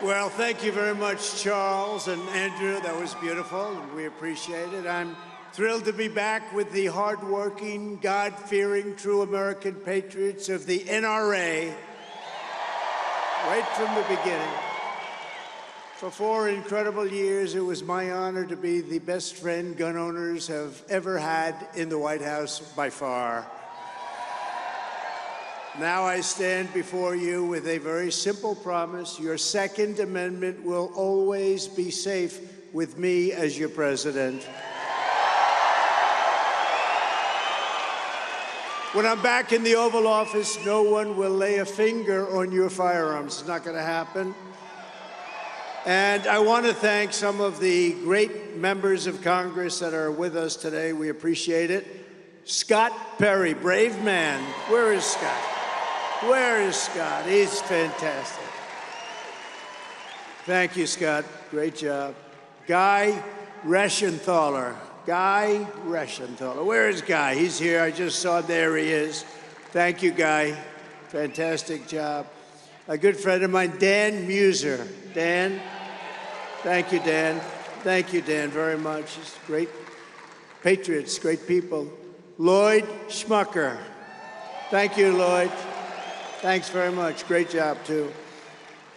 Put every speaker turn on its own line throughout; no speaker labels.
Well, thank you very much, Charles and Andrew. That was beautiful, and we appreciate it. I'm thrilled to be back with the hardworking, God-fearing, true American patriots of the NRA, right from the beginning. For 4 incredible years, it was my honor to be the best friend gun owners have ever had in the White House by far. Now I stand before you with a very simple promise. Your Second Amendment will always be safe with me as your president. When I'm back in the Oval Office, no one will lay a finger on your firearms. It's not going to happen. And I want to thank some of the great members of Congress that are with us today. We appreciate it. Scott Perry, brave man. Where is Scott? Where is Scott? He's fantastic. Thank you, Scott. Great job. Guy Reschenthaler. Guy Reschenthaler. Where is Guy? He's here. I just saw him. There he is. Thank you, Guy. Fantastic job. A good friend of mine, Dan Muser. Dan. Thank you, Dan. Thank you, Dan, very much. He's great patriots, great people. Lloyd Schmucker. Thank you, Lloyd. Thanks very much. Great job, too.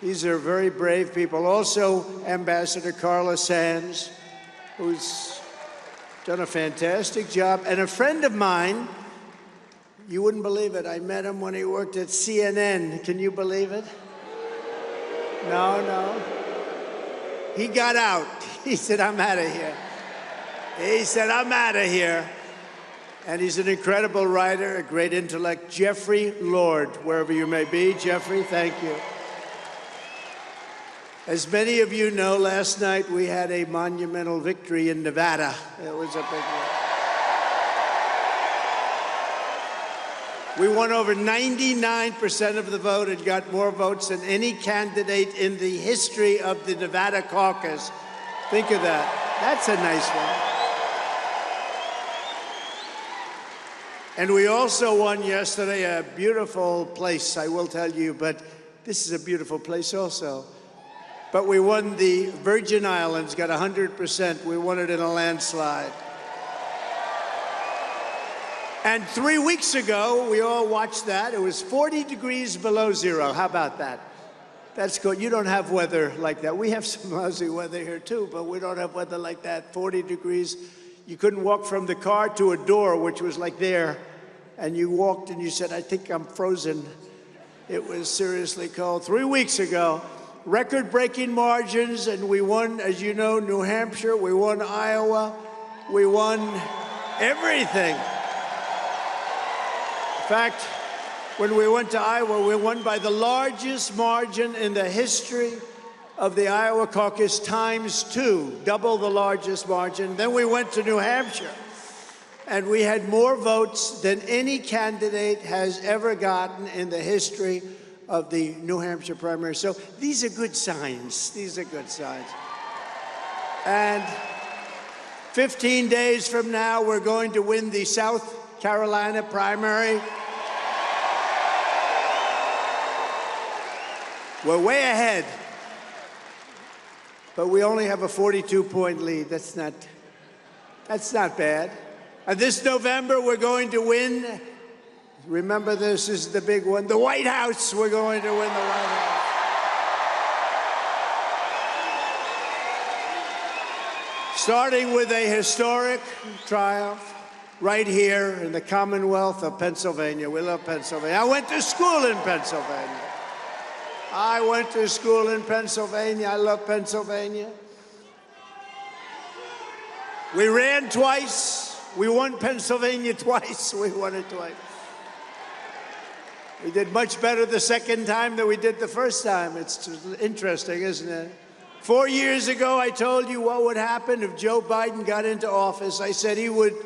These are very brave people. Also, Ambassador Carla Sands, who's done a fantastic job. And a friend of mine, you wouldn't believe it, I met him when he worked at CNN. Can you believe it? No. He got out. He said, I'm out of here. He said, I'm out of here. And he's an incredible writer, a great intellect, Jeffrey Lord, wherever you may be. Jeffrey, thank you. As many of you know, last night we had a monumental victory in Nevada. It was a big one. We won over 99% of the vote and got more votes than any candidate in the history of the Nevada caucus. Think of that. That's a nice one. And we also won yesterday a beautiful place, I will tell you, but this is a beautiful place also. But we won the Virgin Islands, got 100%. We won it in a landslide. And 3 weeks ago, we all watched that. It was 40 degrees below zero. How about that? That's good. You don't have weather like that. We have some lousy weather here too, but we don't have weather like that. 40 degrees. You couldn't walk from the car to a door, which was like there, and you walked and you said, I think I'm frozen. It was seriously cold. 3 weeks ago, record-breaking margins, and we won, as you know, New Hampshire, we won Iowa, we won everything. In fact, when we went to Iowa, we won by the largest margin in the history of the Iowa caucus, ×2, double the largest margin. Then we went to New Hampshire, and we had more votes than any candidate has ever gotten in the history of the New Hampshire primary. So these are good signs. These are good signs. And 15 days from now, we're going to win the South Carolina primary. We're way ahead. But we only have a 42-point lead. That's not bad. And this November, we're going to win. Remember, this is the big one. The White House. We're going to win the White House. Starting with a historic triumph right here in the Commonwealth of Pennsylvania. We love Pennsylvania. I went to school in Pennsylvania. I went to school in Pennsylvania. I love Pennsylvania. We ran twice. We won Pennsylvania twice. We won it twice. We did much better the second time than we did the first time. It's interesting, isn't it? 4 years ago, I told you what would happen if Joe Biden got into office. I said he would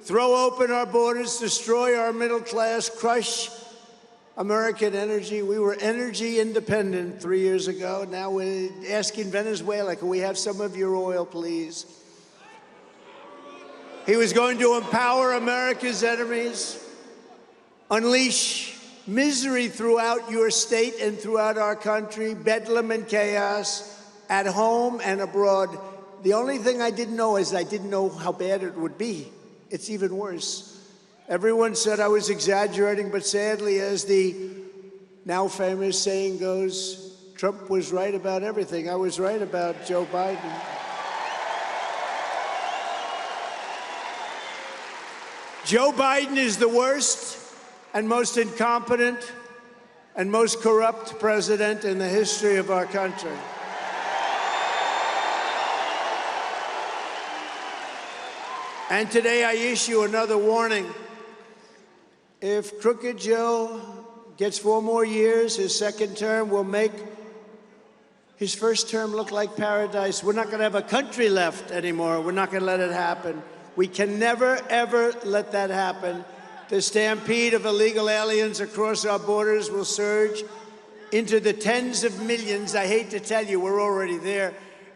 throw open our borders, destroy our middle class, crush American energy. We were energy independent 3 years ago. Now we're asking Venezuela, can we have some of your oil, please? He was going to empower America's enemies, unleash misery throughout your state and throughout our country, bedlam and chaos at home and abroad. The only thing I didn't know is I didn't know how bad it would be. It's even worse. Everyone said I was exaggerating, but sadly, as the now famous saying goes, Trump was right about everything. I was right about Joe Biden. Joe Biden is the worst and most incompetent and most corrupt president in the history of our country. And today I issue another warning. If Crooked Joe gets 4 more years, his second term will make his first term look like paradise. We're not going to have a country left anymore. We're not going to let it happen. We can never, ever let that happen. The stampede of illegal aliens across our borders will surge into the tens of millions. I hate to tell you, we're already there.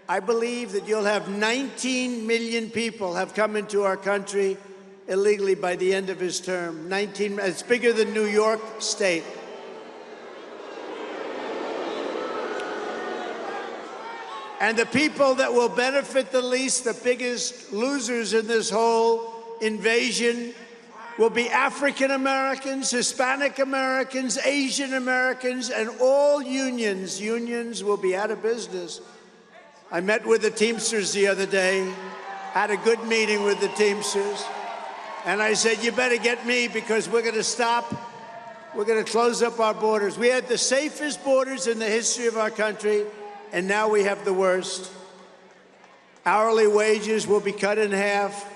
I believe that you'll have 19 million people have come into our country illegally by the end of his term. 19, it's bigger than New York State. And the people that will benefit the least, the biggest losers in this whole invasion, will be African Americans, Hispanic Americans, Asian Americans, and all unions. Unions will be out of business. I met with the Teamsters the other day, had a good meeting with the Teamsters, and I said, you better get me because we're going to close up our borders. We had the safest borders in the history of our country, and now we have the worst. Hourly wages will be cut in half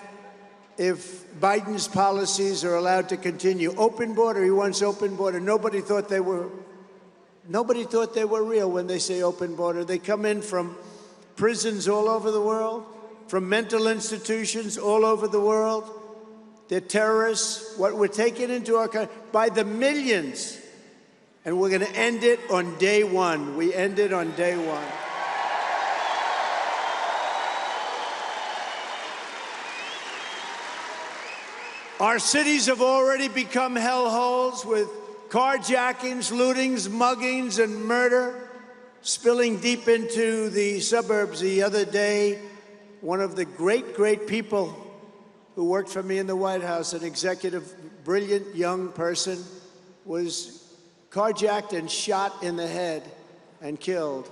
if Biden's policies are allowed to continue. Open border, he wants open border. Nobody thought they were real when they say open border. They come in from prisons all over the world, from mental institutions all over the world. They're terrorists. What we're taking into our country by the millions. And we're going to end it on day one. We end it on day one. Our cities have already become hellholes with carjackings, lootings, muggings, and murder spilling deep into the suburbs. The other day, one of the great people who worked for me in the White House, an executive, brilliant young person, was carjacked and shot in the head and killed.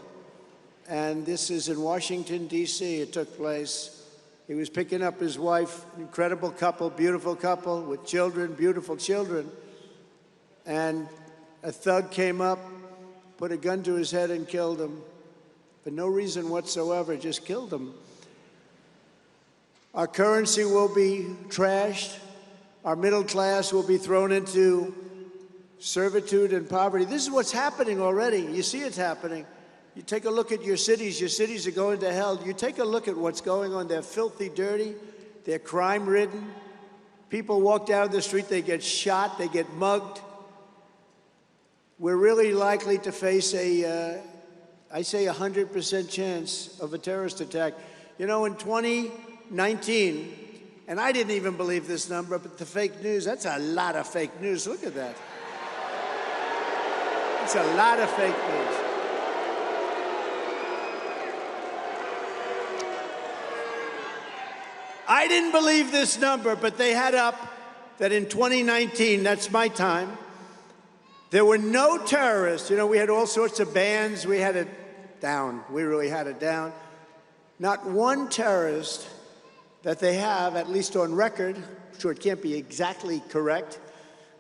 And this is in Washington, D.C. It took place. He was picking up his wife, incredible couple, beautiful couple with children, beautiful children. And a thug came up, put a gun to his head and killed him. For no reason whatsoever, just killed him. Our currency will be trashed. Our middle class will be thrown into servitude and poverty. This is what's happening already. You see it's happening. You take a look at your cities are going to hell. You take a look at what's going on. They're filthy, dirty. They're crime-ridden. People walk down the street, they get shot, they get mugged. We're really likely to face I say 100% chance of a terrorist attack. You know, in 2019, and I didn't even believe this number, but the fake news, that's a lot of fake news. Look at that. It's a lot of fake news. I didn't believe this number, but they had up that in 2019, that's my time, there were no terrorists. You know, we had all sorts of bans. We had it down. We really had it down. Not one terrorist that they have, at least on record, sure it can't be exactly correct,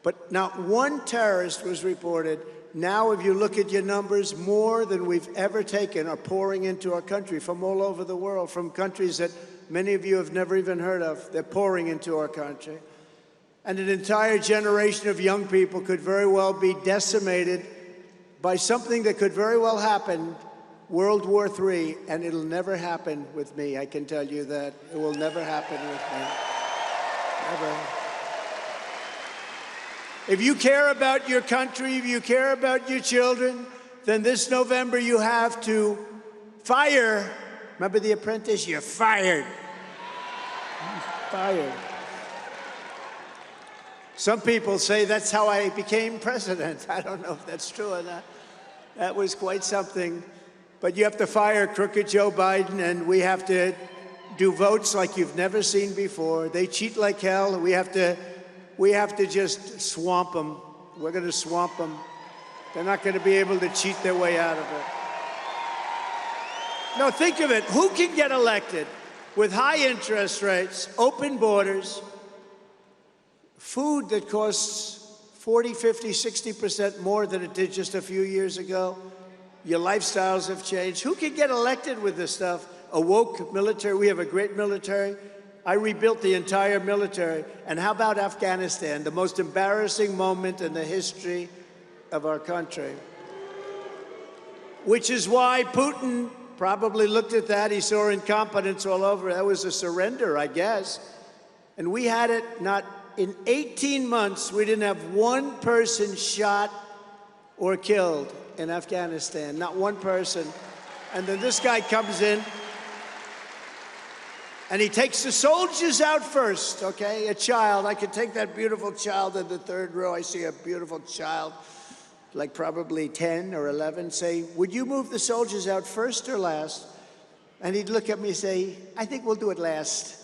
but not one terrorist was reported. Now, if you look at your numbers, more than we've ever taken are pouring into our country from all over the world, from countries that many of you have never even heard of. They're pouring into our country. And an entire generation of young people could very well be decimated by something that could very well happen, World War III, and it'll never happen with me. I can tell you that. It will never happen with me. Never. If you care about your country, if you care about your children, then this November you have to fire. Remember The Apprentice? You're fired. Fired. Some people say that's how I became president. I don't know if that's true or not. That was quite something. But you have to fire crooked Joe Biden, and we have to do votes like you've never seen before. They cheat like hell. We have to just swamp them. We're going to swamp them. They're not going to be able to cheat their way out of it. No, think of it. Who can get elected with high interest rates, open borders, food that costs 40, 50, 60% more than it did just a few years ago? Your lifestyles have changed. Who can get elected with this stuff? A woke military. We have a great military. I rebuilt the entire military. And how about Afghanistan, the most embarrassing moment in the history of our country? Which is why Putin probably looked at that. He saw incompetence all over. That was a surrender, I guess. And we had it not in 18 months. We didn't have one person shot or killed in Afghanistan, not one person. And then this guy comes in and he takes the soldiers out first, okay? A child, I could take that beautiful child in the third row. I see a beautiful child, like probably 10 or 11, say, would you move the soldiers out first or last? And he'd look at me and say, I think we'll do it last.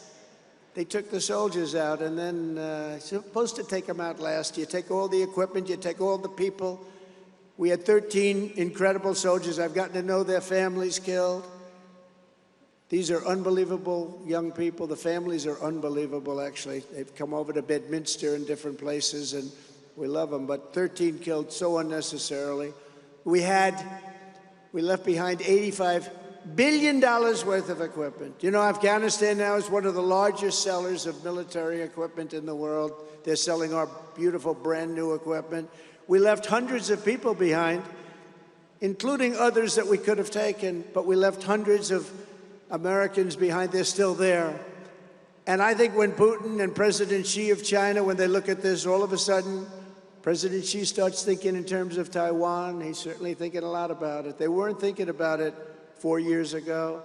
They took the soldiers out, and then supposed to take them out last. You take all the equipment, you take all the people. We had 13 incredible soldiers. I've gotten to know their families killed. These are unbelievable young people. The families are unbelievable, actually. They've come over to Bedminster and different places, and we love them. But 13 killed so unnecessarily. We left behind $85 billion worth of equipment. You know, Afghanistan now is one of the largest sellers of military equipment in the world. They're selling our beautiful brand new equipment. We left hundreds of people behind, including others that we could have taken, but we left hundreds of Americans behind. They're still there. And I think when Putin and President Xi of China, when they look at this, all of a sudden, President Xi starts thinking in terms of Taiwan. He's certainly thinking a lot about it. They weren't thinking about it 4 years ago.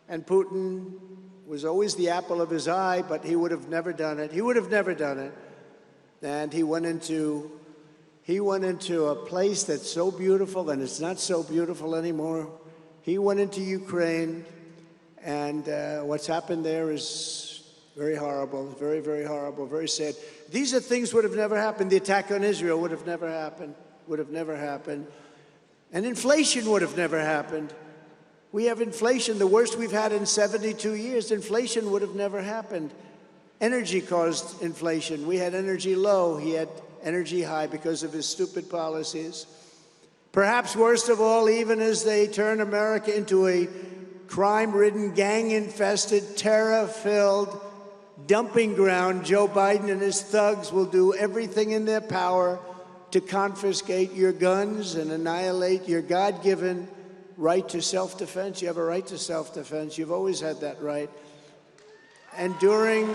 And Putin was always the apple of his eye, but he would have never done it. He would have never done it. And he went into a place that's so beautiful, and it's not so beautiful anymore. He went into Ukraine, and what's happened there is very horrible, very, very horrible, very sad. These are things would have never happened. The attack on Israel would have never happened, And inflation would have never happened. We have inflation, the worst we've had in 72 years. Inflation would have never happened. Energy caused inflation. We had energy low. He had energy high because of his stupid policies. Perhaps worst of all, even as they turn America into a crime-ridden, gang-infested, terror-filled dumping ground, Joe Biden and his thugs will do everything in their power to confiscate your guns and annihilate your God-given right to self-defense. You have a right to self-defense. You've always had that right. And during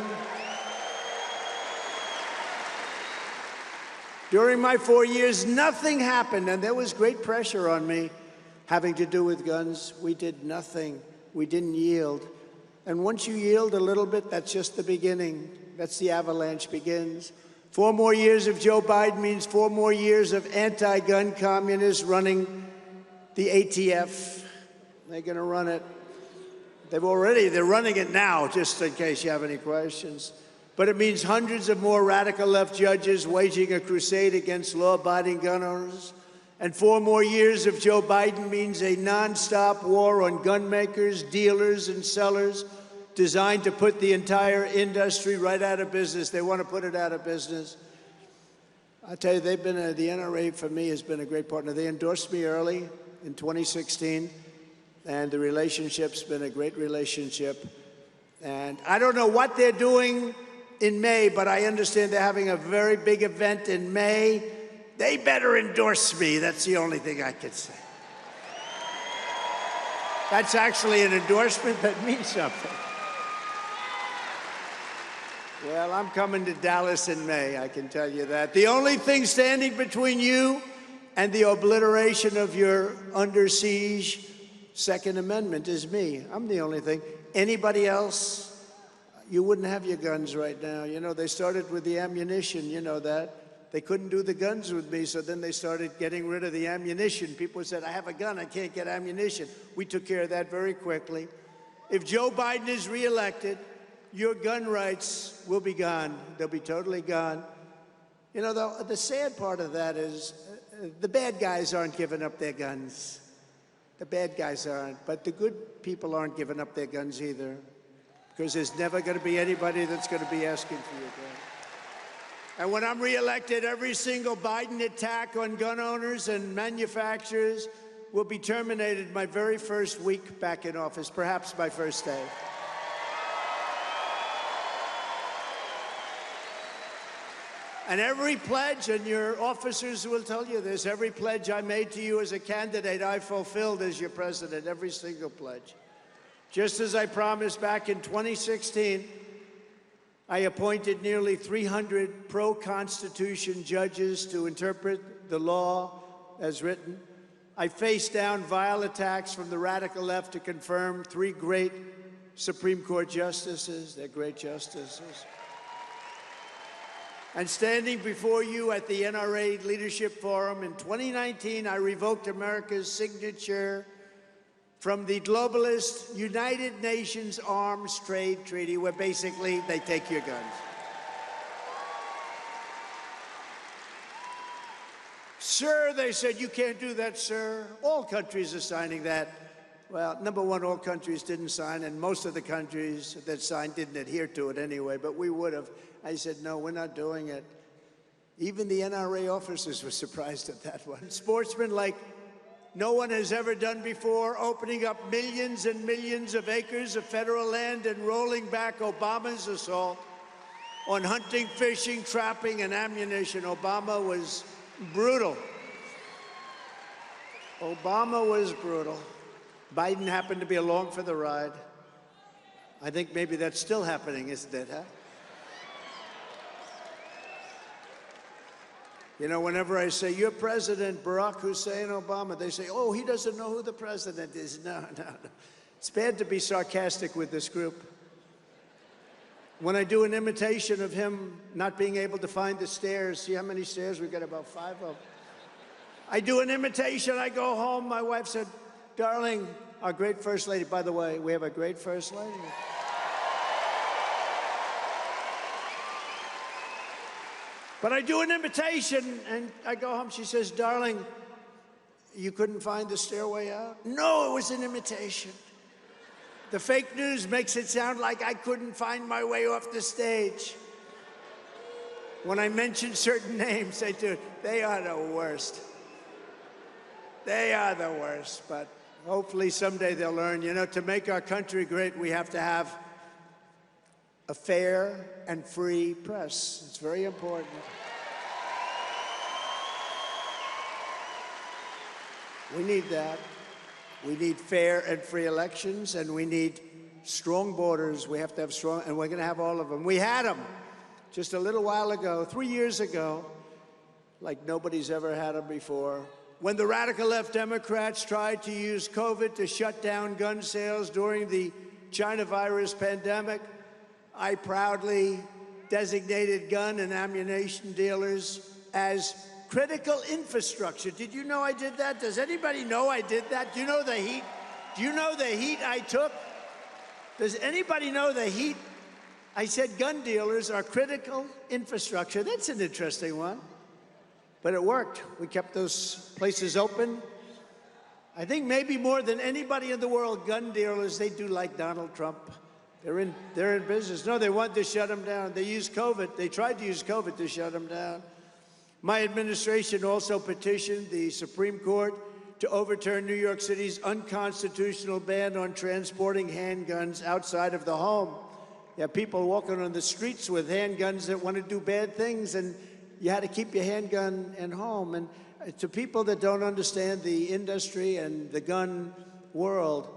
my 4 years, nothing happened, and there was great pressure on me having to do with guns. We did nothing. We didn't yield. And once you yield a little bit, that's just the beginning. That's the avalanche begins. 4 more years of Joe Biden means 4 more years of anti-gun communists running the ATF. They're going to run it. They're running it now, just in case you have any questions. But it means hundreds of more radical left judges waging a crusade against law-abiding gun owners. And 4 more years of Joe Biden means a nonstop war on gun makers, dealers, and sellers designed to put the entire industry right out of business. They want to put it out of business. I'll tell you, the NRA for me has been a great partner. They endorsed me early in 2016, and the relationship's been a great relationship. And I don't know what they're doing in May, but I understand they're having a very big event in May. They better endorse me. That's the only thing I can say. That's actually an endorsement that means something. Well, I'm coming to Dallas in May, I can tell you that. The only thing standing between you and the obliteration of your under siege Second Amendment is me. I'm the only thing. Anybody else, you wouldn't have your guns right now. You know, they started with the ammunition, you know that. They couldn't do the guns with me, so then they started getting rid of the ammunition. People said, I have a gun, I can't get ammunition. We took care of that very quickly. If Joe Biden is reelected, your gun rights will be gone. They'll be totally gone. You know, the sad part of that is the bad guys aren't giving up their guns. The bad guys aren't, but the good people aren't giving up their guns either, because there's never going to be anybody that's going to be asking for your gun. And when I'm reelected, every single Biden attack on gun owners and manufacturers will be terminated my very first week back in office, perhaps my first day. And every pledge, and your officers will tell you this, every pledge I made to you as a candidate, I fulfilled as your president, every single pledge. Just as I promised back in 2016, I appointed nearly 300 pro-Constitution judges to interpret the law as written. I faced down vile attacks from the radical left to confirm 3 great Supreme Court justices. They're great justices. And standing before you at the NRA Leadership Forum in 2019, I revoked America's signature from the globalist United Nations Arms Trade Treaty, where basically they take your guns. Sir, they said, you can't do that, sir. All countries are signing that. Well, number one, all countries didn't sign, and most of the countries that signed didn't adhere to it anyway, but we would have. I said, no, we're not doing it. Even the NRA officers were surprised at that one. Sportsmen like no one has ever done before, opening up millions and millions of acres of federal land and rolling back Obama's assault on hunting, fishing, trapping, and ammunition. Obama was brutal. Obama was brutal. Biden happened to be along for the ride. I think maybe that's still happening, isn't it, huh? You know, whenever I say, you're President Barack Hussein Obama, they say, oh, he doesn't know who the president is. No. It's bad to be sarcastic with this group. When I do an imitation of him not being able to find the stairs, see how many stairs? We've got about 5 of them. I do an imitation, I go home, my wife said, darling, our great First Lady, by the way, we have a great First Lady. But I do an imitation, and I go home. She says, darling, you couldn't find the stairway out? No, it was an imitation. The fake news makes it sound like I couldn't find my way off the stage. When I mention certain names, they are the worst. They are the worst, but hopefully someday they'll learn. You know, to make our country great, we have to have a fair and free press. It's very important. We need that. We need fair and free elections, and we need strong borders. We have to have strong, and we're going to have all of them. We had them just a little while ago, 3 years ago, like nobody's ever had them before. When the radical left Democrats tried to use COVID to shut down gun sales during the China virus pandemic, I proudly designated gun and ammunition dealers as critical infrastructure. Did you know I did that? Does anybody know I did that? Do you know the heat? Do you know the heat I took? Does anybody know the heat? I said gun dealers are critical infrastructure. That's an interesting one. But it worked. We kept those places open. I think maybe more than anybody in the world, gun dealers, they do like Donald Trump. They're in business. No, they wanted to shut them down. They used COVID. They tried to use COVID to shut them down. My administration also petitioned the Supreme Court to overturn New York City's unconstitutional ban on transporting handguns outside of the home. You have people walking on the streets with handguns that want to do bad things, and you had to keep your handgun at home. And to people that don't understand the industry and the gun world,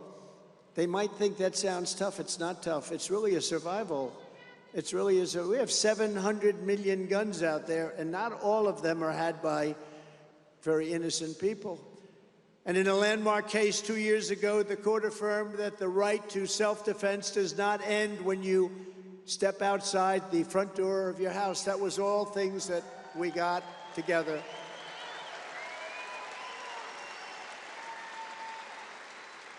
they might think that sounds tough. It's not tough. It's really a survival. It's really is. We have 700 million guns out there, and not all of them are had by very innocent people. And in a landmark case 2 years ago, the court affirmed that the right to self-defense does not end when you step outside the front door of your house. That was all things that we got together.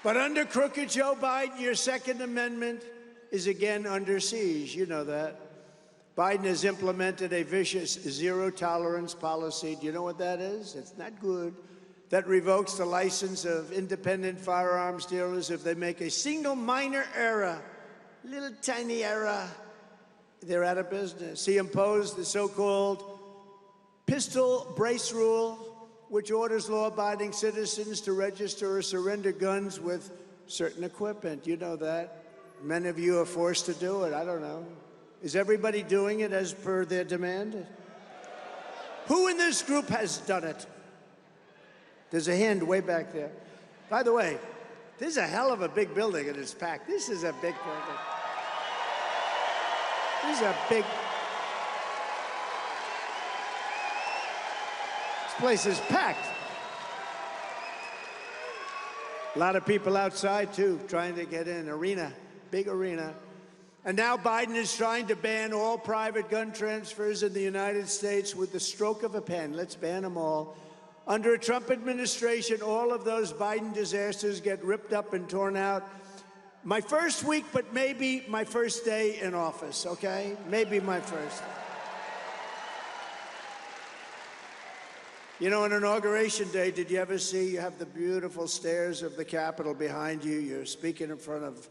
But under crooked Joe Biden, your Second Amendment is again under siege. You know that. Biden has implemented a vicious zero-tolerance policy. Do you know what that is? It's not good. That revokes the license of independent firearms dealers if they make a single minor error, little tiny error, they're out of business. He imposed the so-called pistol brace rule, which orders law-abiding citizens to register or surrender guns with certain equipment. You know that. Many of you are forced to do it. I don't know. Is everybody doing it as per their demand? Who in this group has done it? There's a hand way back there. By the way, this is a hell of a big building and it's packed. This is a big building. This is a big... This place is packed. A lot of people outside, too, trying to get in. Arena, big arena. And now Biden is trying to ban all private gun transfers in the United States with the stroke of a pen. Let's ban them all. Under a Trump administration, all of those Biden disasters get ripped up and torn out. My first week, but maybe my first day in office, okay? Maybe my first. You know, on Inauguration Day, did you ever see, you have the beautiful stairs of the Capitol behind you. You're speaking in front of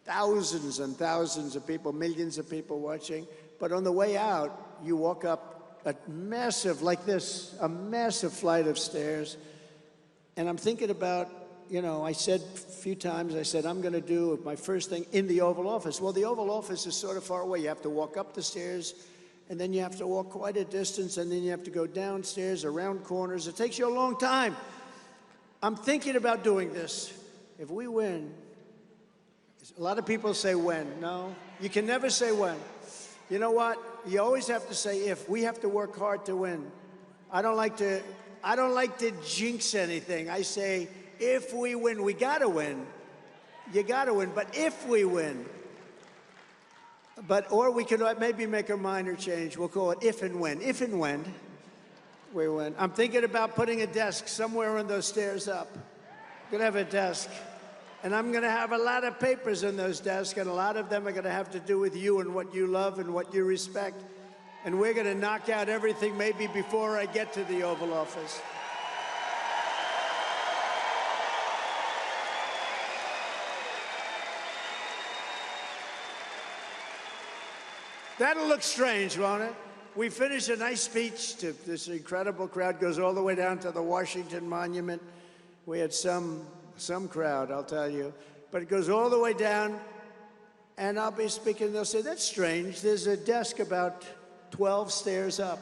thousands and thousands of people, millions of people watching. But on the way out, you walk up a massive, like this, a massive flight of stairs. And I'm thinking about, you know, I said a few times, I said, I'm going to do my first thing in the Oval Office. Well, the Oval Office is sort of far away. You have to walk up the stairs, and then you have to walk quite a distance, and then you have to go downstairs, around corners. It takes you a long time. I'm thinking about doing this. If we win, a lot of people say when. No, you can never say when. You know what? You always have to say if. We have to work hard to win. I don't like to jinx anything. I say if we win, we gotta win. You gotta win, but if we win. Or we could maybe make a minor change. We'll call it if and when. If and when we win. I'm thinking about putting a desk somewhere on those stairs up. I'm gonna have a desk. And I'm going to have a lot of papers in those desks, and a lot of them are going to have to do with you and what you love and what you respect. And we're going to knock out everything maybe before I get to the Oval Office. That'll look strange, won't it? We finish a nice speech to this incredible crowd, goes all the way down to the Washington Monument. We had some crowd, I'll tell you. But it goes all the way down, and I'll be speaking, they'll say, that's strange. There's a desk about 12 stairs up.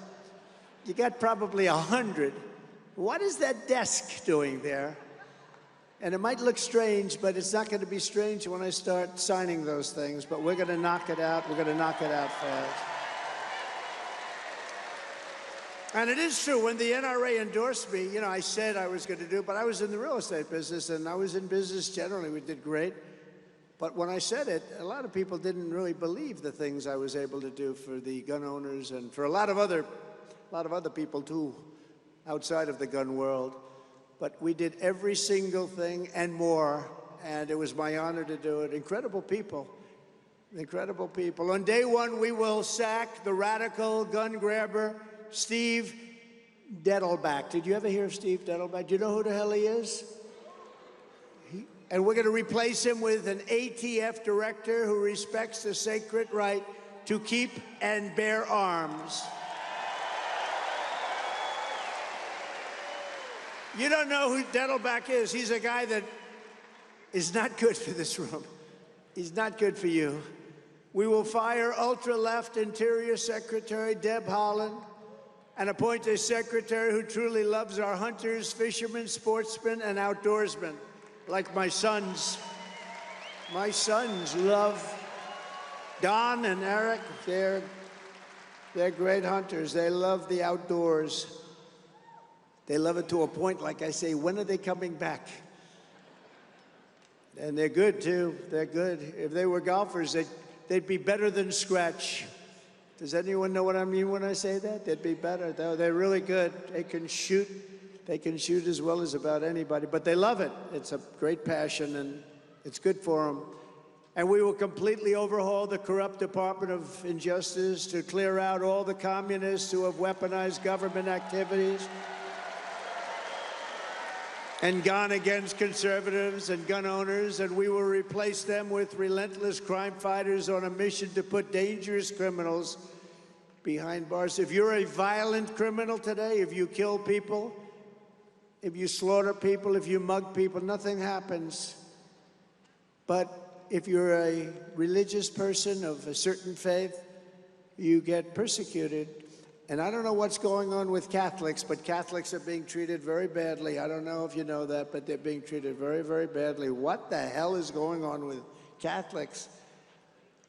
You got probably 100. What is that desk doing there? And it might look strange, but it's not going to be strange when I start signing those things. But we're going to knock it out. We're going to knock it out fast. And it is true, when the NRA endorsed me, you know, I said I was going to do it, but I was in the real estate business, and I was in business generally. We did great. But when I said it, a lot of people didn't really believe the things I was able to do for the gun owners and for a lot of other people, too, outside of the gun world. But we did every single thing and more, and it was my honor to do it. Incredible people. Incredible people. On day one, we will sack the radical gun grabber, Steve Dettelbach. Did you ever hear of Steve Dettelbach? Do you know who the hell he is? And we're going to replace him with an ATF director who respects the sacred right to keep and bear arms. You don't know who Dettelbach is. He's a guy that is not good for this room. He's not good for you. We will fire ultra-left Interior Secretary Deb Haaland and appoint a secretary who truly loves our hunters, fishermen, sportsmen, and outdoorsmen, like my sons. My sons love Don and Eric. They're great hunters. They love the outdoors. They love it to a point, like I say, when are they coming back? And they're good, too. They're good. If they were golfers, they'd be better than scratch. Does anyone know what I mean when I say that? They'd be better. They're really good. They can shoot. They can shoot as well as about anybody, but they love it. It's a great passion, and it's good for them. And we will completely overhaul the corrupt Department of Injustice to clear out all the communists who have weaponized government activities and gone against conservatives and gun owners, and we will replace them with relentless crime fighters on a mission to put dangerous criminals behind bars. If you're a violent criminal today, if you kill people, if you slaughter people, if you mug people, nothing happens. But if you're a religious person of a certain faith, you get persecuted. And I don't know what's going on with Catholics, but Catholics are being treated very badly. I don't know if you know that, but they're being treated very, very badly. What the hell is going on with Catholics?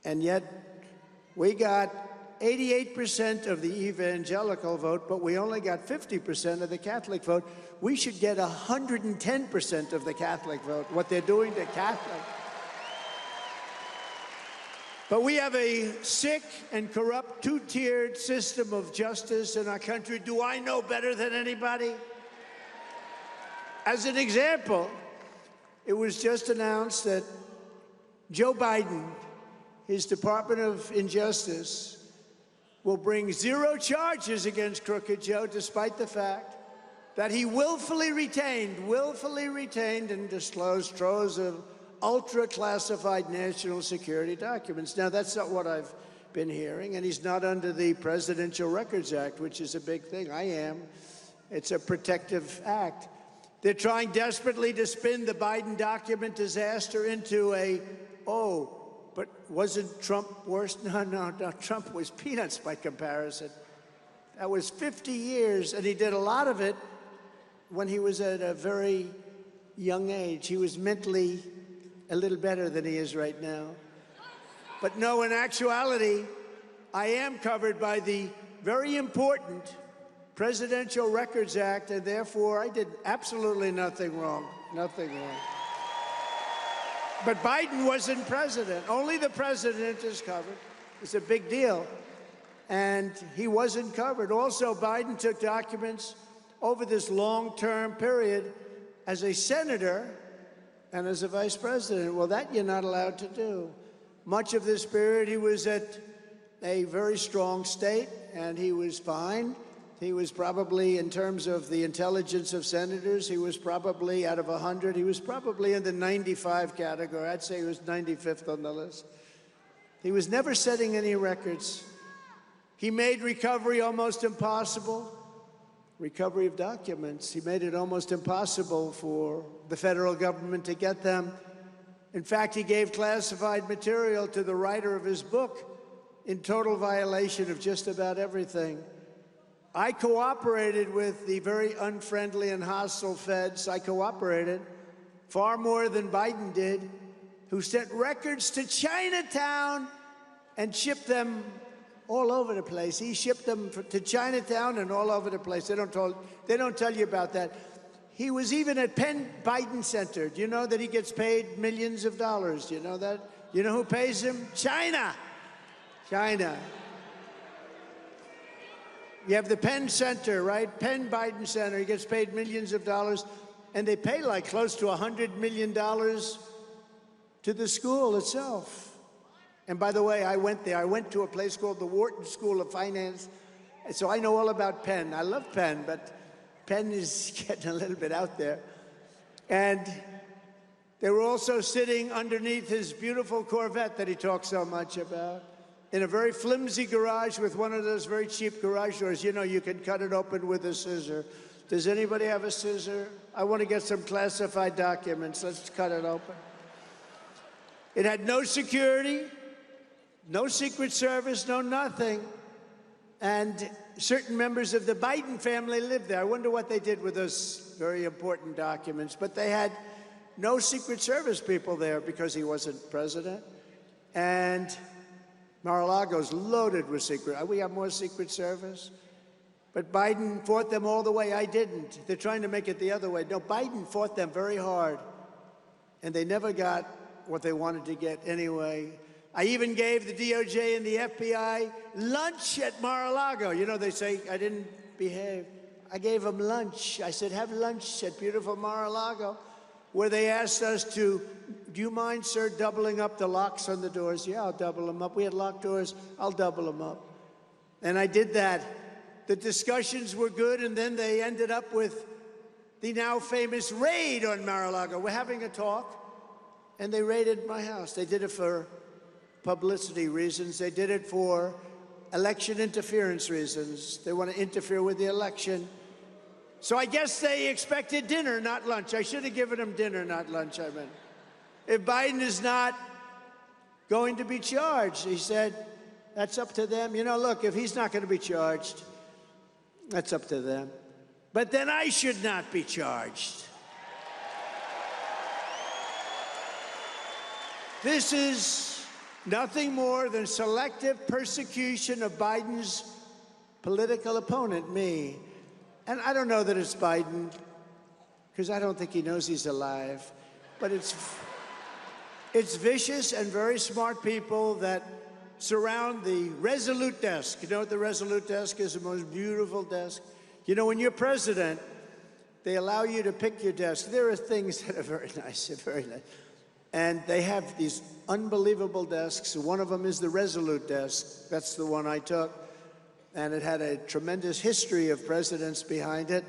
And yet, we got 88% of the evangelical vote, but we only got 50% of the Catholic vote. We should get 110% of the Catholic vote, what they're doing to Catholics. But we have a sick and corrupt two-tiered system of justice in our country. Do I know better than anybody? As an example, it was just announced that Joe Biden, his Department of Injustice, will bring 0 charges against Crooked Joe, despite the fact that he willfully retained and disclosed troves of ultra-classified national security documents. Now, that's not what I've been hearing, and he's not under the Presidential Records Act, which is a big thing. I am. It's a protective act. They're trying desperately to spin the Biden document disaster into a, oh, but wasn't Trump worse? No, Trump was peanuts by comparison. That was 50 years, and he did a lot of it when he was at a very young age. He was mentally a little better than he is right now. But no, in actuality, I am covered by the very important Presidential Records Act, and therefore I did absolutely nothing wrong. Nothing wrong. But Biden wasn't president. Only the president is covered. It's a big deal. And he wasn't covered. Also, Biden took documents over this long-term period as a senator and as a vice president. Well, that you're not allowed to do. Much of this period, he was at a very strong state, and he was fine. He was probably, in terms of the intelligence of senators, he was probably, out of 100, he was probably in the 95 category. I'd say he was 95th on the list. He was never setting any records. He made recovery almost impossible. Recovery of documents. He made it almost impossible for the federal government to get them. In fact, he gave classified material to the writer of his book in total violation of just about everything. I cooperated with the very unfriendly and hostile feds. I cooperated far more than Biden did, who sent records to Chinatown and shipped them all over the place. He shipped them to Chinatown and all over the place. They don't tell you about that. He was even at Penn Biden Center. Do you know that he gets paid millions of dollars? Do you know that? You know who pays him? China. China. You have the Penn Center, right? Penn Biden Center. He gets paid millions of dollars, and they pay like close to $100 million to the school itself. And by the way, I went there. I went to a place called the Wharton School of Finance, and so I know all about Penn. I love Penn, but Penn is getting a little bit out there. And they were also sitting underneath his beautiful Corvette that he talks so much about, in a very flimsy garage with one of those very cheap garage doors. You know, you can cut it open with a scissor. Does anybody have a scissor? I want to get some classified documents. Let's cut it open. It had no security, no Secret Service, no nothing. And certain members of the Biden family lived there. I wonder what they did with those very important documents. But they had no Secret Service people there because he wasn't president. And Mar-a-Lago's loaded with secret. We have more Secret Service. But Biden fought them all the way. I didn't. They're trying to make it the other way. No, Biden fought them very hard. And they never got what they wanted to get anyway. I even gave the DOJ and the FBI lunch at Mar-a-Lago. You know, they say I didn't behave. I gave them lunch. I said, have lunch at beautiful Mar-a-Lago, where they asked us to, do you mind, sir, doubling up the locks on the doors? Yeah, I'll double them up. We had locked doors. I'll double them up. And I did that. The discussions were good, and then they ended up with the now famous raid on Mar-a-Lago. We're having a talk, and they raided my house. They did it for publicity reasons. They did it for election interference reasons. They want to interfere with the election. So I guess they expected dinner, not lunch. I should have given them dinner, not lunch, I meant. If Biden is not going to be charged, he said, that's up to them. You know, look, if he's not going to be charged, that's up to them. But then I should not be charged. This is nothing more than selective persecution of Biden's political opponent, me. And I don't know that it's Biden, because I don't think he knows he's alive. But it's vicious and very smart people that surround the Resolute desk. You know what the Resolute desk is? The most beautiful desk. You know, when you're president, they allow you to pick your desk. There are things that are very nice, very nice. And they have these unbelievable desks. One of them is the Resolute desk. That's the one I took. And it had a tremendous history of presidents behind it.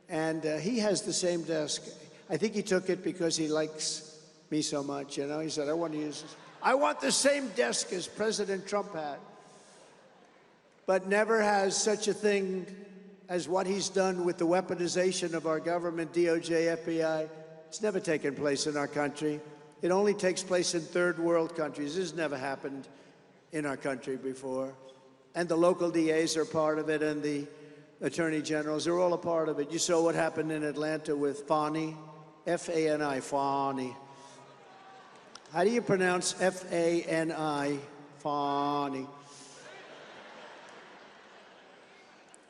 And he has the same desk. I think he took it because he likes me so much, you know. He said, I want to use this. I want the same desk as President Trump had. But never has such a thing as what he's done with the weaponization of our government, DOJ, FBI. It's never taken place in our country. It only takes place in third world countries. This has never happened in our country before. And the local DAs are part of it, and the attorney generals are all a part of it. You saw what happened in Atlanta with Fani, F-A-N-I, Fani. How do you pronounce F-A-N-I, Fani?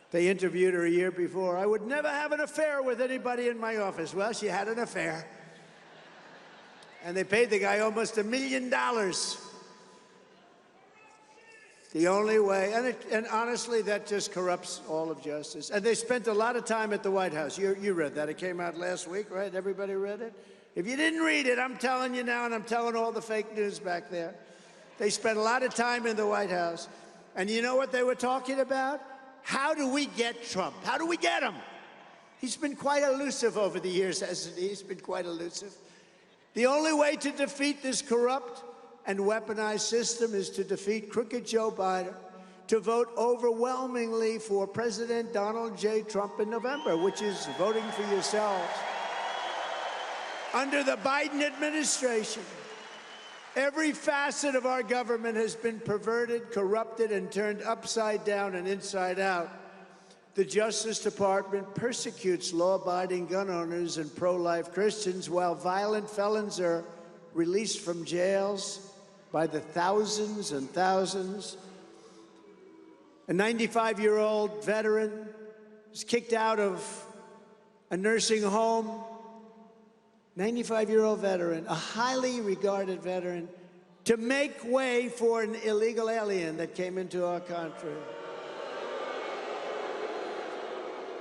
They interviewed her a year before. I would never have an affair with anybody in my office. Well, she had an affair. And they paid the guy almost $1 million. The only way, and honestly, that just corrupts all of justice. And they spent a lot of time at the White House. You read that. It came out last week, right? Everybody read it? If you didn't read it, I'm telling you now, and I'm telling all the fake news back there. They spent a lot of time in the White House. And you know what they were talking about? How do we get Trump? How do we get him? He's been quite elusive over the years, hasn't he? He's been quite elusive. The only way to defeat this corrupt and weaponized system is to defeat crooked Joe Biden, to vote overwhelmingly for President Donald J. Trump in November, which is voting for yourselves. Under the Biden administration, every facet of our government has been perverted, corrupted, and turned upside down and inside out. The Justice Department persecutes law-abiding gun owners and pro-life Christians, while violent felons are released from jails by the thousands and thousands. A 95-year-old veteran was kicked out of a nursing home. 95-year-old veteran, a highly regarded veteran, to make way for an illegal alien that came into our country.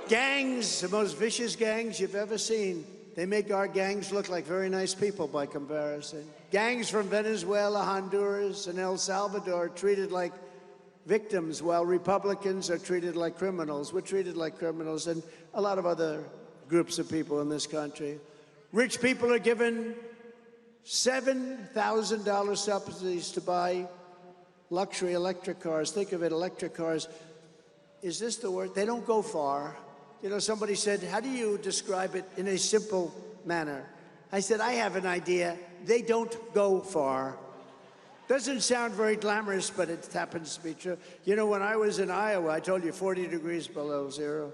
Gangs, the most vicious gangs you've ever seen. They make our gangs look like very nice people by comparison. Gangs from Venezuela, Honduras, and El Salvador are treated like victims, while Republicans are treated like criminals. We're treated like criminals, and a lot of other groups of people in this country. Rich people are given $7,000 subsidies to buy luxury electric cars. Think of it, electric cars. Is this the word? They don't go far. You know, somebody said, how do you describe it in a simple manner? I said, I have an idea. They don't go far. Doesn't sound very glamorous, but it happens to be true. You know, when I was in Iowa, I told you 40 degrees below zero.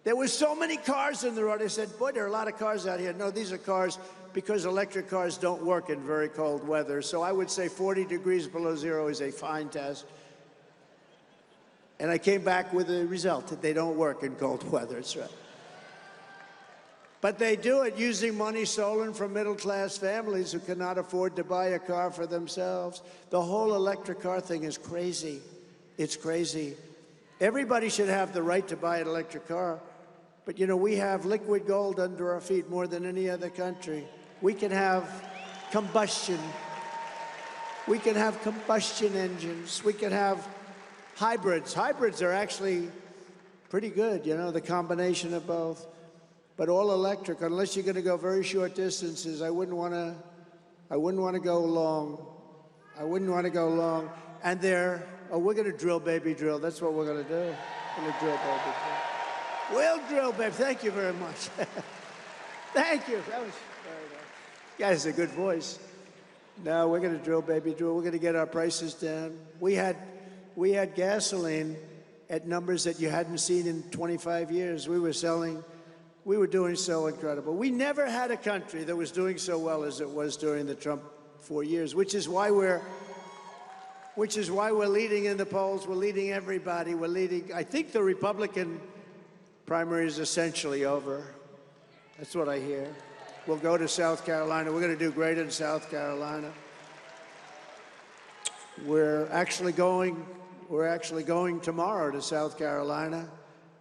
There were so many cars in the road. I said, boy, there are a lot of cars out here. No, these are cars because electric cars don't work in very cold weather. So I would say 40 degrees below zero is a fine test. And I came back with the result that they don't work in cold weather. That's right. But they do it using money stolen from middle-class families who cannot afford to buy a car for themselves. The whole electric car thing is crazy. It's crazy. Everybody should have the right to buy an electric car. But, you know, we have liquid gold under our feet more than any other country. We can have combustion. We can have combustion engines. We can have hybrids. Hybrids are actually pretty good, you know, the combination of both. But all electric, unless you're going to go very short distances, I wouldn't want to go long. I wouldn't want to go long. And we're going to drill, baby, drill. That's what we're going to do. We're going to drill, baby, drill. We'll drill, baby. Thank you very much. Thank you. That was very nice. You guys have a good voice. No, we're going to drill, baby, drill. We're going to get our prices down. We had gasoline at numbers that you hadn't seen in 25 years. We were doing so incredible. We never had a country that was doing so well as it was during the Trump 4 years, which is why we're leading in the polls. We're leading everybody. We're leading. I think the Republican primary is essentially over. That's what I hear. We'll go to South Carolina. We're going to do great in South Carolina. We're actually going tomorrow to South Carolina.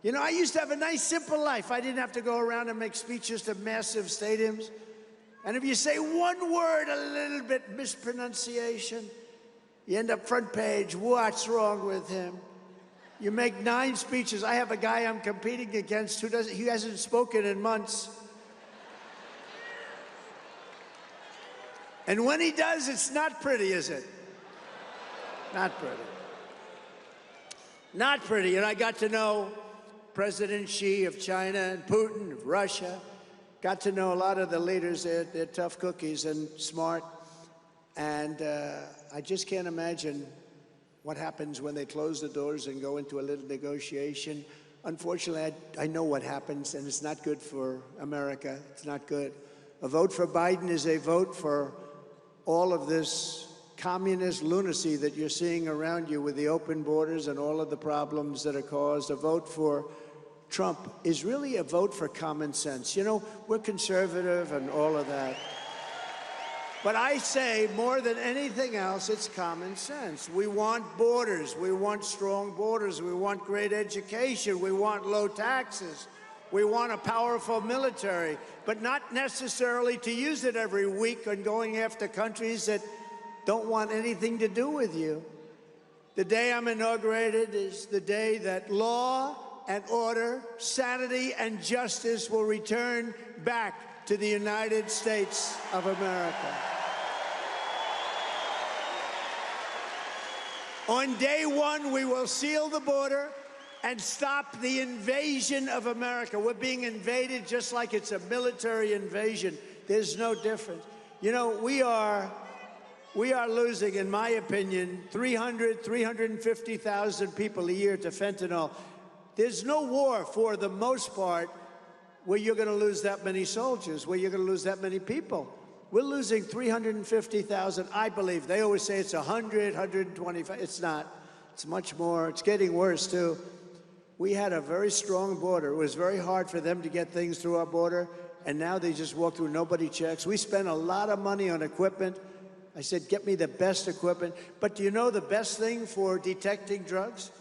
You know, I used to have a nice, simple life. I didn't have to go around and make speeches to massive stadiums. And if you say one word, a little bit mispronunciation, you end up front page. What's wrong with him? You make 9 speeches. I have a guy I'm competing against he hasn't spoken in months. And when he does, it's not pretty, is it? Not pretty. Not pretty. And I got to know President Xi of China and Putin of Russia. Got to know a lot of the leaders. They're tough cookies and smart. And I just can't imagine what happens when they close the doors and go into a little negotiation. Unfortunately, I know what happens, and it's not good for America. It's not good. A vote for Biden is a vote for all of this communist lunacy that you're seeing around you with the open borders and all of the problems that are caused. A vote for Trump is really a vote for common sense. You know, we're conservative and all of that. But I say more than anything else, it's common sense. We want borders. We want strong borders. We want great education. We want low taxes. We want a powerful military, but not necessarily to use it every week on going after countries that don't want anything to do with you. The day I'm inaugurated is the day that law and order, sanity and justice will return back to the United States of America. On day 1, we will seal the border and stop the invasion of America. We're being invaded just like it's a military invasion. There's no difference. You know, we are losing, in my opinion, 350,000 people a year to fentanyl. There's no war, for the most part, where you're going to lose that many soldiers, where you're going to lose that many people. We're losing 350,000, I believe. They always say it's 100, 125. It's not. It's much more. It's getting worse, too. We had a very strong border. It was very hard for them to get things through our border, and now they just walk through, nobody checks. We spend a lot of money on equipment. I said, get me the best equipment. But do you know the best thing for detecting drugs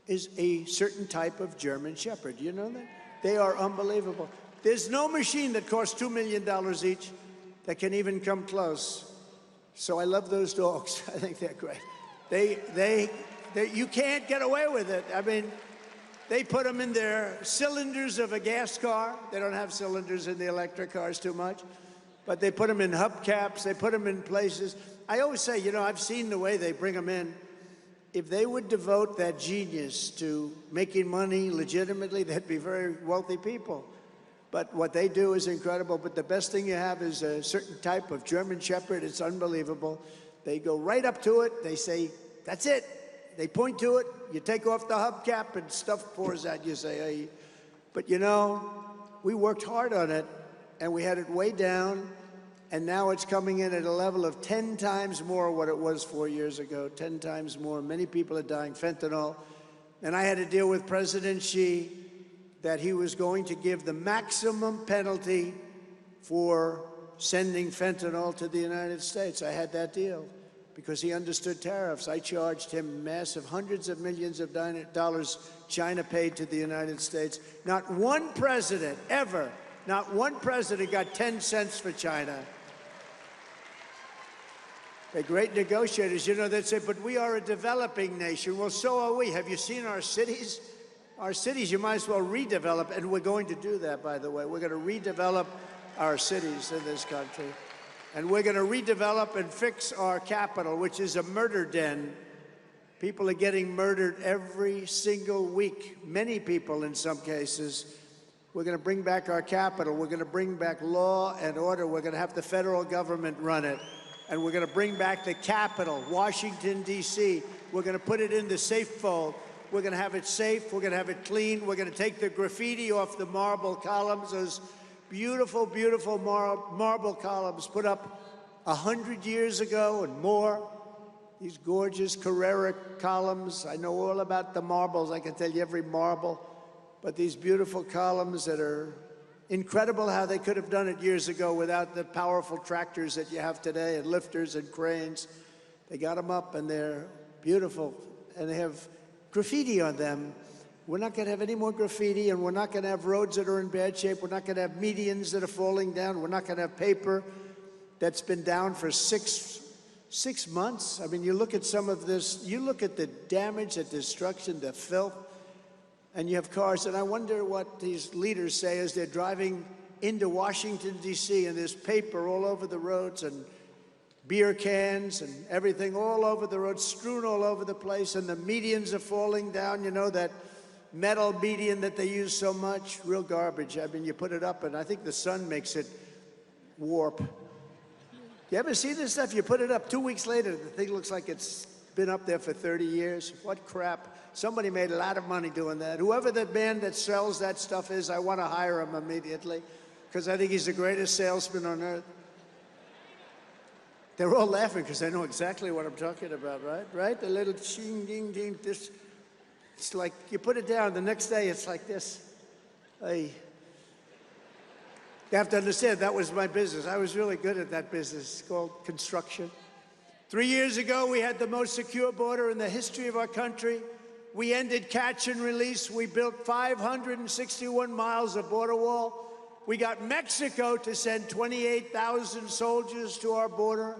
is a certain type of German Shepherd? Do you know that? They are unbelievable. There's no machine that costs $2 million each that can even come close. So I love those dogs. I think they're great. You can't get away with it. I mean, they put them in their cylinders of a gas car. They don't have cylinders in the electric cars too much. But they put them in hubcaps. They put them in places. I always say, you know, I've seen the way they bring them in. If they would devote that genius to making money legitimately, they'd be very wealthy people. But what they do is incredible. But the best thing you have is a certain type of German Shepherd. It's unbelievable. They go right up to it. They say, that's it. They point to it. You take off the hubcap and stuff pours out. You say, hey. But, you know, we worked hard on it, and we had it way down. And now it's coming in at a level of 10 times more what it was 4 years ago, 10 times more. Many people are dying fentanyl. And I had to deal with President Xi that he was going to give the maximum penalty for sending fentanyl to the United States. I had that deal because he understood tariffs. I charged him massive hundreds of millions of dollars China paid to the United States. Not one president ever, not one president got 10 cents for China. They're great negotiators. You know, they'd say, but we are a developing nation. Well, so are we. Have you seen our cities? Our cities, you might as well redevelop, and we're going to do that, by the way. We're going to redevelop our cities in this country. And we're going to redevelop and fix our capital, which is a murder den. People are getting murdered every single week, many people in some cases. We're going to bring back our capital. We're going to bring back law and order. We're going to have the federal government run it. And we're going to bring back the Capitol, Washington, D.C. We're going to put it in the safe fold. We're going to have it safe. We're going to have it clean. We're going to take the graffiti off the marble columns, those beautiful, beautiful marble columns put up 100 years ago and more. These gorgeous Carrera columns. I know all about the marbles. I can tell you every marble. But these beautiful columns that are incredible how they could have done it years ago without the powerful tractors that you have today and lifters and cranes. They got them up and they're beautiful and they have graffiti on them. We're not going to have any more graffiti, and we're not going to have roads that are in bad shape. We're not going to have medians that are falling down. We're not going to have paper that's been down for six months. I mean, you look at some of this, you look at the damage, the destruction, the filth, and you have cars, and I wonder what these leaders say as they're driving into Washington, D.C., and there's paper all over the roads and beer cans and everything all over the road, strewn all over the place, and the medians are falling down, you know, that metal median that they use so much, real garbage. I mean, you put it up, and I think the sun makes it warp. You ever see this stuff? You put it up, 2 weeks later, the thing looks like it's been up there for 30 years. What crap. Somebody made a lot of money doing that. Whoever that man that sells that stuff is, I want to hire him immediately because I think he's the greatest salesman on earth. They're all laughing because they know exactly what I'm talking about, right? Right? The little ching, ding, ding, this. It's like you put it down, the next day it's like this. Hey. You have to understand, that was my business. I was really good at that business. It's called construction. 3 years ago, we had the most secure border in the history of our country. We ended catch and release. We built 561 miles of border wall. We got Mexico to send 28,000 soldiers to our border,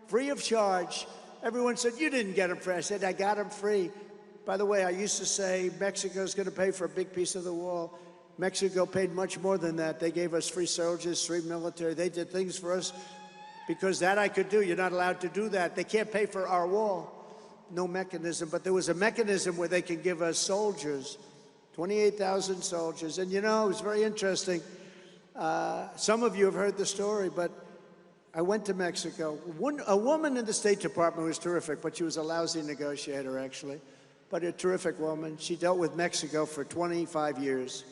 free of charge. Everyone said, you didn't get them free. I said, I got them free. By the way, I used to say Mexico's going to pay for a big piece of the wall. Mexico paid much more than that. They gave us free soldiers, free military. They did things for us because that I could do. You're not allowed to do that. They can't pay for our wall. No mechanism. But there was a mechanism where they can give us soldiers, 28,000 soldiers. And you know, it was very interesting. Some of you have heard the story, but I went to Mexico. A woman in the State Department was terrific, but she was a lousy negotiator, actually. But a terrific woman. She dealt with Mexico for 25 years.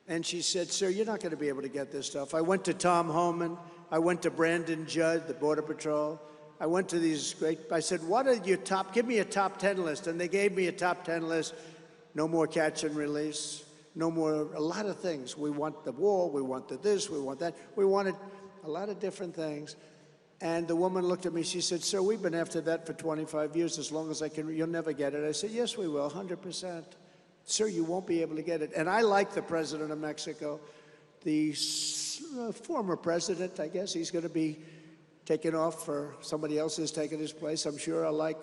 And she said, sir, you're not going to be able to get this stuff. I went to Tom Homan. I went to Brandon Judd, the Border Patrol. I went to these great, I said, what are your top, give me a top 10 list. And they gave me a top 10 list. No more catch and release. No more, a lot of things. We want the wall, we want the this, we want that. We wanted a lot of different things. And the woman looked at me, she said, sir, we've been after that for 25 years, as long as I can, you'll never get it. I said, yes, we will, 100%. Sir, you won't be able to get it. And I like the president of Mexico, the former president, I guess. He's going to be taken off for somebody else has taken his place. I'm sure I like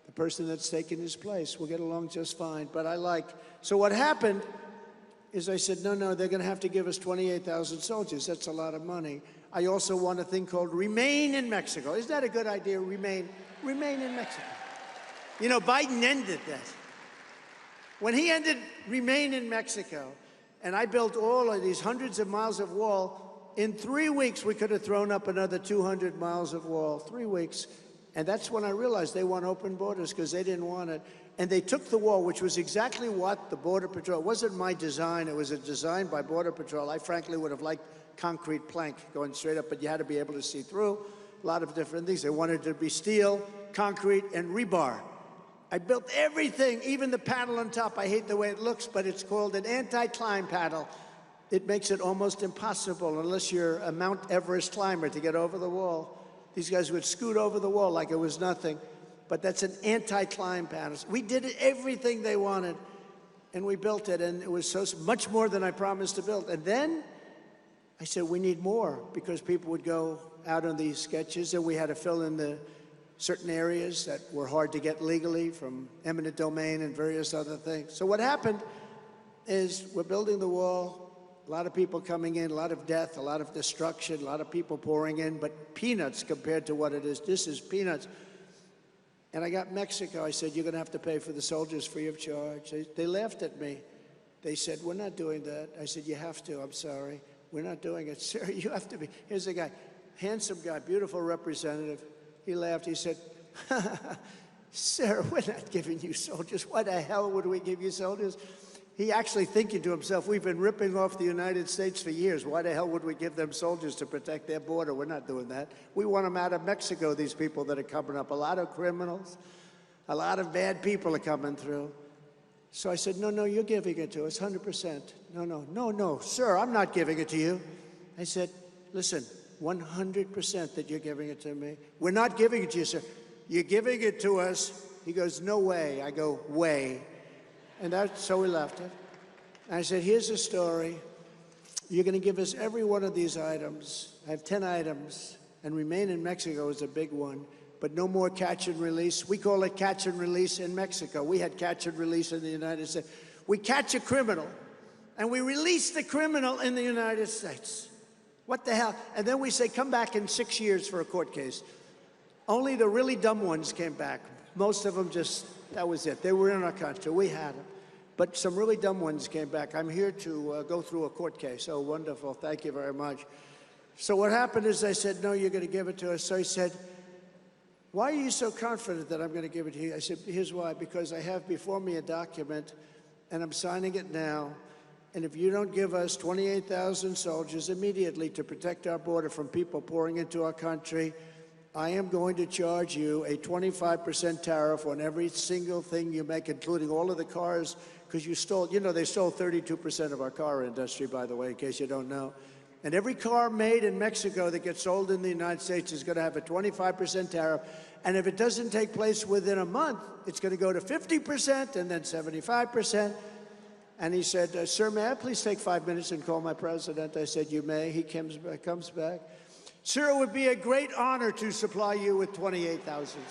the person that's taken his place. We'll get along just fine. But I like, so what happened is I said, no, they're going to have to give us 28,000 soldiers. That's a lot of money. I also want a thing called Remain in Mexico. Isn't that a good idea? Remain in Mexico. You know, Biden ended that. When he ended Remain in Mexico, and I built all of these hundreds of miles of wall, in 3 weeks we could have thrown up another 200 miles of wall, 3 weeks. And that's when I realized they want open borders because they didn't want it. And they took the wall, which was exactly what the Border Patrol, it wasn't my design, it was a design by Border Patrol. I frankly would have liked concrete plank going straight up, but you had to be able to see through a lot of different things. They wanted it to be steel, concrete, and rebar. I built everything, even the panel on top. I hate the way it looks, but it's called an anti-climb panel. It makes it almost impossible, unless you're a Mount Everest climber, to get over the wall. These guys would scoot over the wall like it was nothing. But that's an anti-climb panel. We did everything they wanted, and we built it, and it was so much more than I promised to build. And then I said, we need more, because people would go out on these sketches, and we had to fill in the certain areas that were hard to get legally, from eminent domain and various other things. So what happened is we're building the wall, a lot of people coming in, a lot of death, a lot of destruction, a lot of people pouring in, but peanuts compared to what it is. This is peanuts. And I got Mexico. I said, you're going to have to pay for the soldiers free of charge. They laughed at me. They said, we're not doing that. I said, you have to. I'm sorry. We're not doing it. Sir, you have to be. Here's a guy, handsome guy, beautiful representative. He laughed. He said, sir, we're not giving you soldiers. Why the hell would we give you soldiers? He actually thinking to himself, we've been ripping off the United States for years. Why the hell would we give them soldiers to protect their border? We're not doing that. We want them out of Mexico, these people that are coming up. A lot of criminals, a lot of bad people are coming through. So I said, no, you're giving it to us, 100%. No, sir, I'm not giving it to you. I said, listen, 100% that you're giving it to me. We're not giving it to you, sir. You're giving it to us. He goes, no way. I go, way. And so we left it. And I said, here's the story. You're going to give us every one of these items. I have 10 items, and Remain in Mexico is a big one, but no more catch and release. We call it catch and release in Mexico. We had catch and release in the United States. We catch a criminal, and we release the criminal in the United States. What the hell? And then we say, come back in 6 years for a court case. Only the really dumb ones came back. Most of them just, that was it. They were in our country. We had them. But some really dumb ones came back. I'm here to go through a court case. Oh, wonderful. Thank you very much. So what happened is I said, no, you're going to give it to us. So he said, why are you so confident that I'm going to give it to you? I said, here's why. Because I have before me a document, and I'm signing it now. And if you don't give us 28,000 soldiers immediately to protect our border from people pouring into our country, I am going to charge you a 25% tariff on every single thing you make, including all of the cars, because you stole, they stole 32% of our car industry, by the way, in case you don't know. And every car made in Mexico that gets sold in the United States is going to have a 25% tariff. And if it doesn't take place within a month, it's going to go to 50% and then 75%. And he said, sir, may I please take 5 minutes and call my president? I said, you may. He comes back. Sir, it would be a great honor to supply you with 28,000.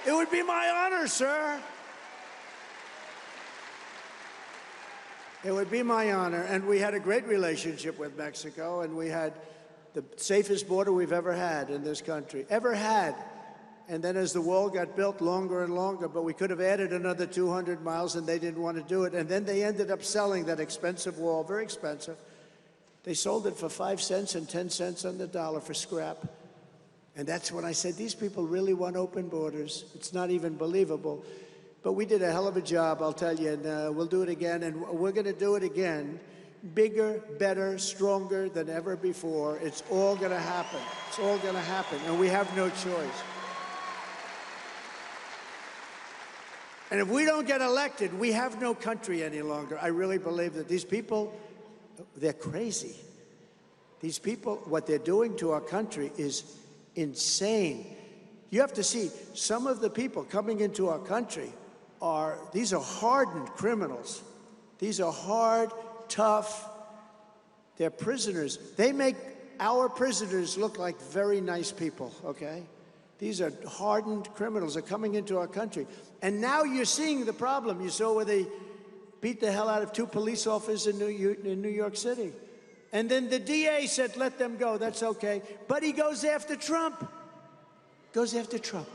It would be my honor, sir. It would be my honor. And we had a great relationship with Mexico, and we had the safest border we've ever had in this country, ever had. And then as the wall got built longer and longer, but we could have added another 200 miles, and they didn't want to do it. And then they ended up selling that expensive wall, very expensive. They sold it for 5 cents and 10 cents on the dollar for scrap. And that's when I said, these people really want open borders. It's not even believable. But we did a hell of a job, I'll tell you, and we'll do it again. And we're going to do it again, bigger, better, stronger than ever before. It's all going to happen. It's all going to happen, and we have no choice. And if we don't get elected, we have no country any longer. I really believe that these people, they're crazy. These people, what they're doing to our country is insane. You have to see, some of the people coming into our country these are hardened criminals. These are hard, tough, they're prisoners. They make our prisoners look like very nice people, okay? These are hardened criminals that are coming into our country. And now you're seeing the problem. You saw where they beat the hell out of 2 police officers in New York City. And then the DA said, let them go, that's okay. But he goes after Trump. Goes after Trump.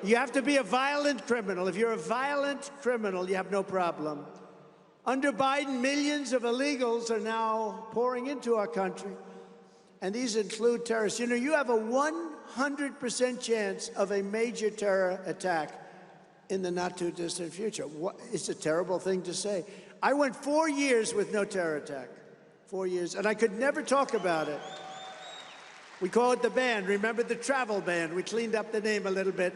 You have to be a violent criminal. If you're a violent criminal, you have no problem. Under Biden, millions of illegals are now pouring into our country. And these include terrorists. You have a 100% chance of a major terror attack in the not-too-distant future. It's a terrible thing to say. I went 4 years with no terror attack. 4 years. And I could never talk about it. We call it the ban. Remember the travel ban? We cleaned up the name a little bit.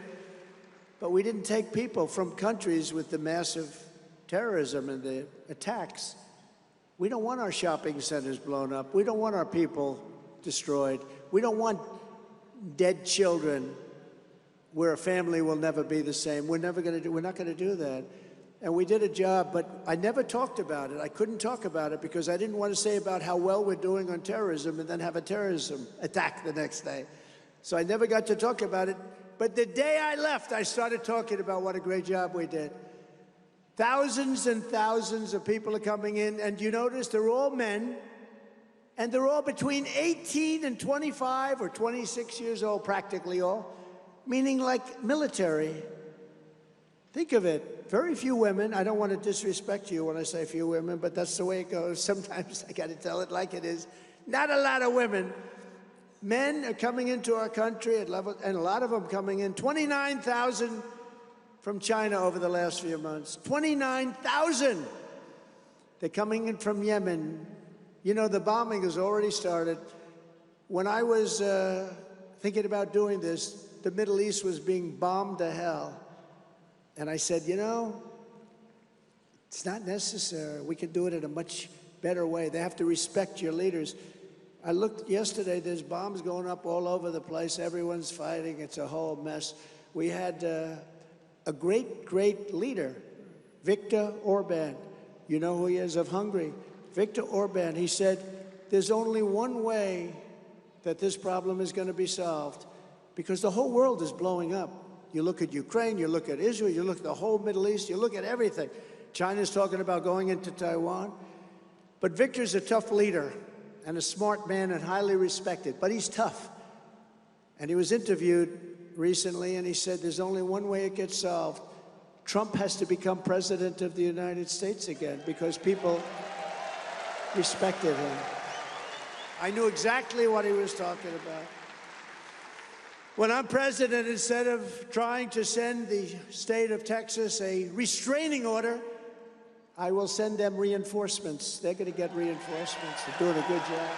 But we didn't take people from countries with the massive terrorism and the attacks. We don't want our shopping centers blown up. We don't want our people destroyed. We don't want dead children where a family will never be the same. We're not going to do that. And we did a job, but I never talked about it. I couldn't talk about it because I didn't want to say about how well we're doing on terrorism and then have a terrorism attack the next day. So I never got to talk about it. But the day I left, I started talking about what a great job we did. Thousands and thousands of people are coming in, and you notice they're all men, and they're all between 18 and 25 or 26 years old, practically all, meaning like military. Think of it. Very few women. I don't want to disrespect you when I say few women, but that's the way it goes. Sometimes I got to tell it like it is. Not a lot of women. Men are coming into our country at level, and a lot of them coming in. 29,000 from China over the last few months. 29,000. They're coming in from Yemen. You know, the bombing has already started. When I was thinking about doing this, the Middle East was being bombed to hell. And I said, you know, it's not necessary. We can do it in a much better way. They have to respect your leaders. I looked yesterday, there's bombs going up all over the place. Everyone's fighting. It's a whole mess. We had a great, great leader, Viktor Orban. You know who he is, of Hungary. Viktor Orban, he said, there's only one way that this problem is going to be solved because the whole world is blowing up. You look at Ukraine, you look at Israel, you look at the whole Middle East, you look at everything. China's talking about going into Taiwan. But Victor's a tough leader and a smart man and highly respected, but he's tough. And he was interviewed recently, and he said there's only one way it gets solved. Trump has to become president of the United States again because people respected him. I knew exactly what he was talking about. When I'm president, instead of trying to send the state of Texas a restraining order, I will send them reinforcements. They're going to get reinforcements. They're doing a good job.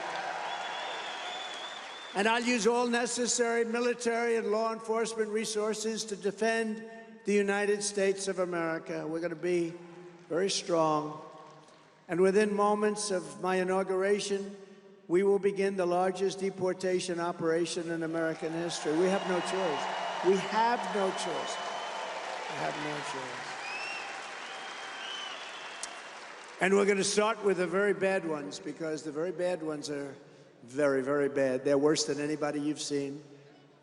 And I'll use all necessary military and law enforcement resources to defend the United States of America. We're going to be very strong. And within moments of my inauguration, we will begin the largest deportation operation in American history. We have no choice. We have no choice. We have no choice. And we're going to start with the very bad ones because the very bad ones are very, very bad. They're worse than anybody you've seen.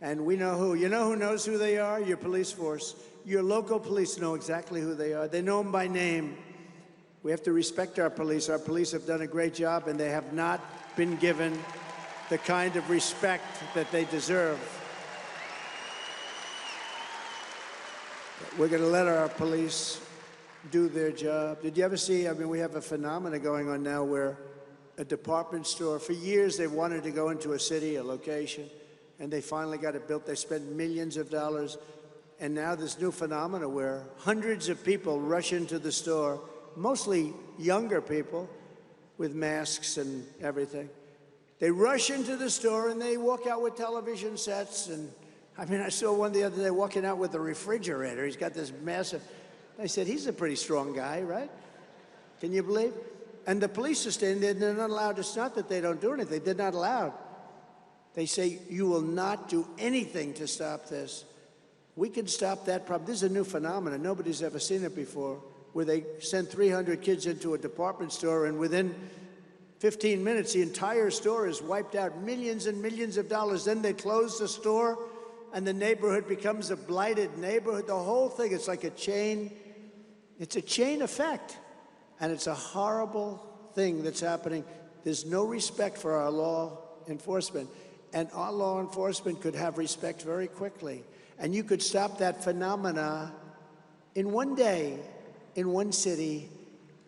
And we know who. You know who knows who they are? Your police force. Your local police know exactly who they are. They know them by name. We have to respect our police. Our police have done a great job, and they have not been given the kind of respect that they deserve. We're going to let our police do their job. Did you ever see, I mean, we have a phenomenon going on now where a department store, for years they've wanted to go into a city, a location, and they finally got it built. They spent millions of dollars, and now this new phenomenon where hundreds of people rush into the store, mostly younger people, with masks and everything. They rush into the store and they walk out with television sets. And I mean, I saw one the other day walking out with a refrigerator. He's got this massive, I said, he's a pretty strong guy, right? Can you believe? And the police are standing there, they're not allowed. It's not that they don't do anything, they're not allowed. They say, you will not do anything to stop this. We can stop that problem. This is a new phenomenon. Nobody's ever seen it before, where they send 300 kids into a department store, and within 15 minutes, the entire store is wiped out, millions and millions of dollars. Then they close the store, and the neighborhood becomes a blighted neighborhood. The whole thing, it's like a chain. It's a chain effect, and it's a horrible thing that's happening. There's no respect for our law enforcement, and our law enforcement could have respect very quickly, and you could stop that phenomena in one day, in one city,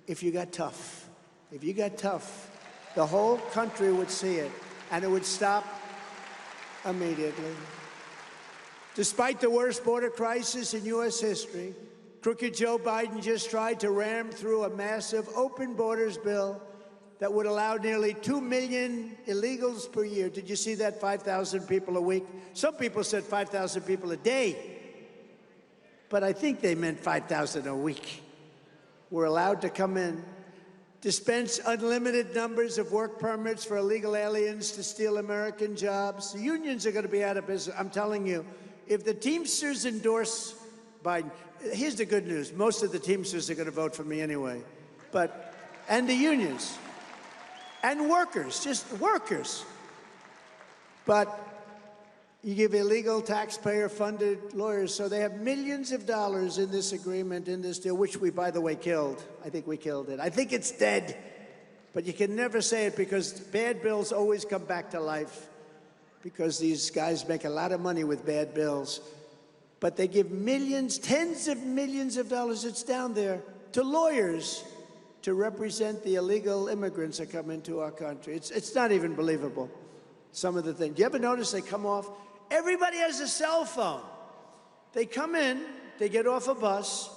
if you got tough. If you got tough, the whole country would see it, and it would stop immediately. Despite the worst border crisis in U.S. history, crooked Joe Biden just tried to ram through a massive open borders bill that would allow nearly 2 million illegals per year. Did you see that? 5,000 people a week. Some people said 5,000 people a day, but I think they meant 5,000 a week. We're allowed to come in, dispense unlimited numbers of work permits for illegal aliens to steal American jobs. The unions are going to be out of business. I'm telling you, if the Teamsters endorse Biden, here's the good news. Most of the Teamsters are going to vote for me anyway. And the unions. And workers, just workers. But you give illegal taxpayer-funded lawyers, so they have millions of dollars in this agreement, in this deal, which we, by the way, killed. I think we killed it. I think it's dead. But you can never say it because bad bills always come back to life because these guys make a lot of money with bad bills. But they give millions, tens of millions of dollars, it's down there, to lawyers to represent the illegal immigrants that come into our country. It's not even believable, some of the things. Do you ever notice they come off? Everybody has a cell phone. They come in, they get off a bus.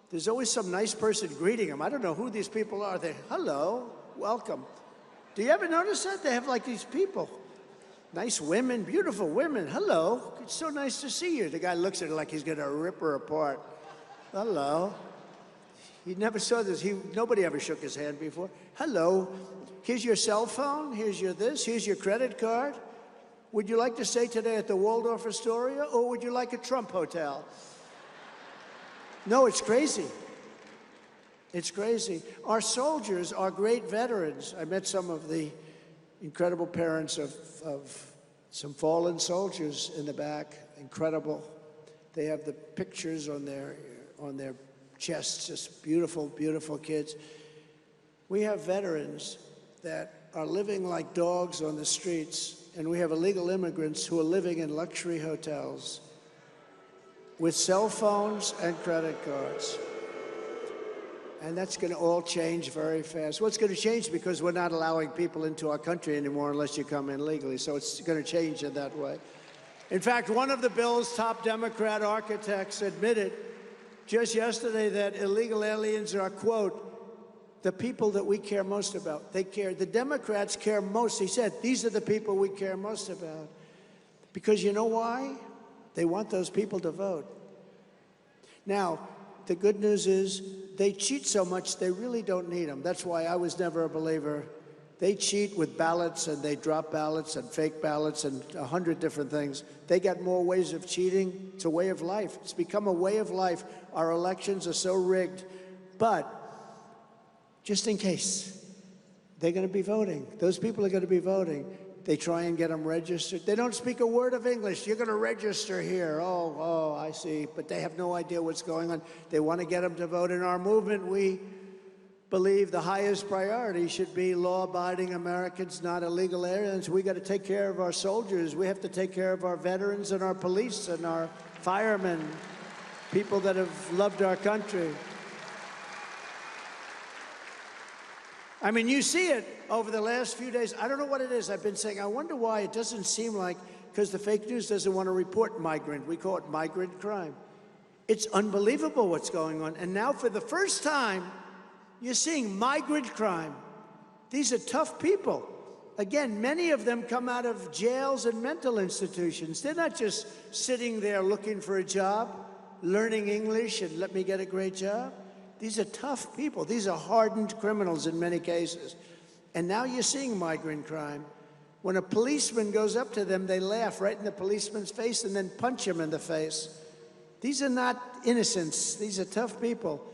There's always some nice person greeting them. I don't know who these people are. They, hello, welcome. Do you ever notice that? They have like these people. Nice women, beautiful women. Hello, it's so nice to see you. The guy looks at her like he's gonna rip her apart. Hello. He never saw this. Nobody ever shook his hand before. Hello, here's your cell phone, here's your this, here's your credit card. Would you like to stay today at the Waldorf Astoria, or would you like a Trump hotel? No, it's crazy. It's crazy. Our soldiers are great veterans. I met some of the incredible parents of some fallen soldiers in the back. Incredible. They have the pictures on their chests, just beautiful, beautiful kids. We have veterans that are living like dogs on the streets, and we have illegal immigrants who are living in luxury hotels with cell phones and credit cards. And that's going to all change very fast. Well, it's going to change because we're not allowing people into our country anymore unless you come in legally. So it's going to change in that way. In fact, one of the bill's top Democrat architects admitted just yesterday that illegal aliens are, quote, the people that we care most about. They care. The Democrats care most. He said, these are the people we care most about. Because you know why? They want those people to vote. Now, the good news is they cheat so much they really don't need them. That's why I was never a believer. They cheat with ballots and they drop ballots and fake ballots and 100 different things. They got more ways of cheating. It's a way of life. It's become a way of life. Our elections are so rigged. But just in case, they're going to be voting. Those people are going to be voting. They try and get them registered. They don't speak a word of English. You're going to register here. Oh, I see. But they have no idea what's going on. They want to get them to vote. In our movement, we believe the highest priority should be law-abiding Americans, not illegal aliens. We got to take care of our soldiers. We have to take care of our veterans and our police and our firemen, people that have loved our country. I mean, you see it over the last few days. I don't know what it is. I've been saying, I wonder why it doesn't seem like, because the fake news doesn't want to report migrant. We call it migrant crime. It's unbelievable what's going on. And now for the first time, you're seeing migrant crime. These are tough people. Again, many of them come out of jails and mental institutions. They're not just sitting there looking for a job, learning English and let me get a great job. These are tough people. These are hardened criminals in many cases. And now you're seeing migrant crime. When a policeman goes up to them, they laugh right in the policeman's face and then punch him in the face. These are not innocents. These are tough people.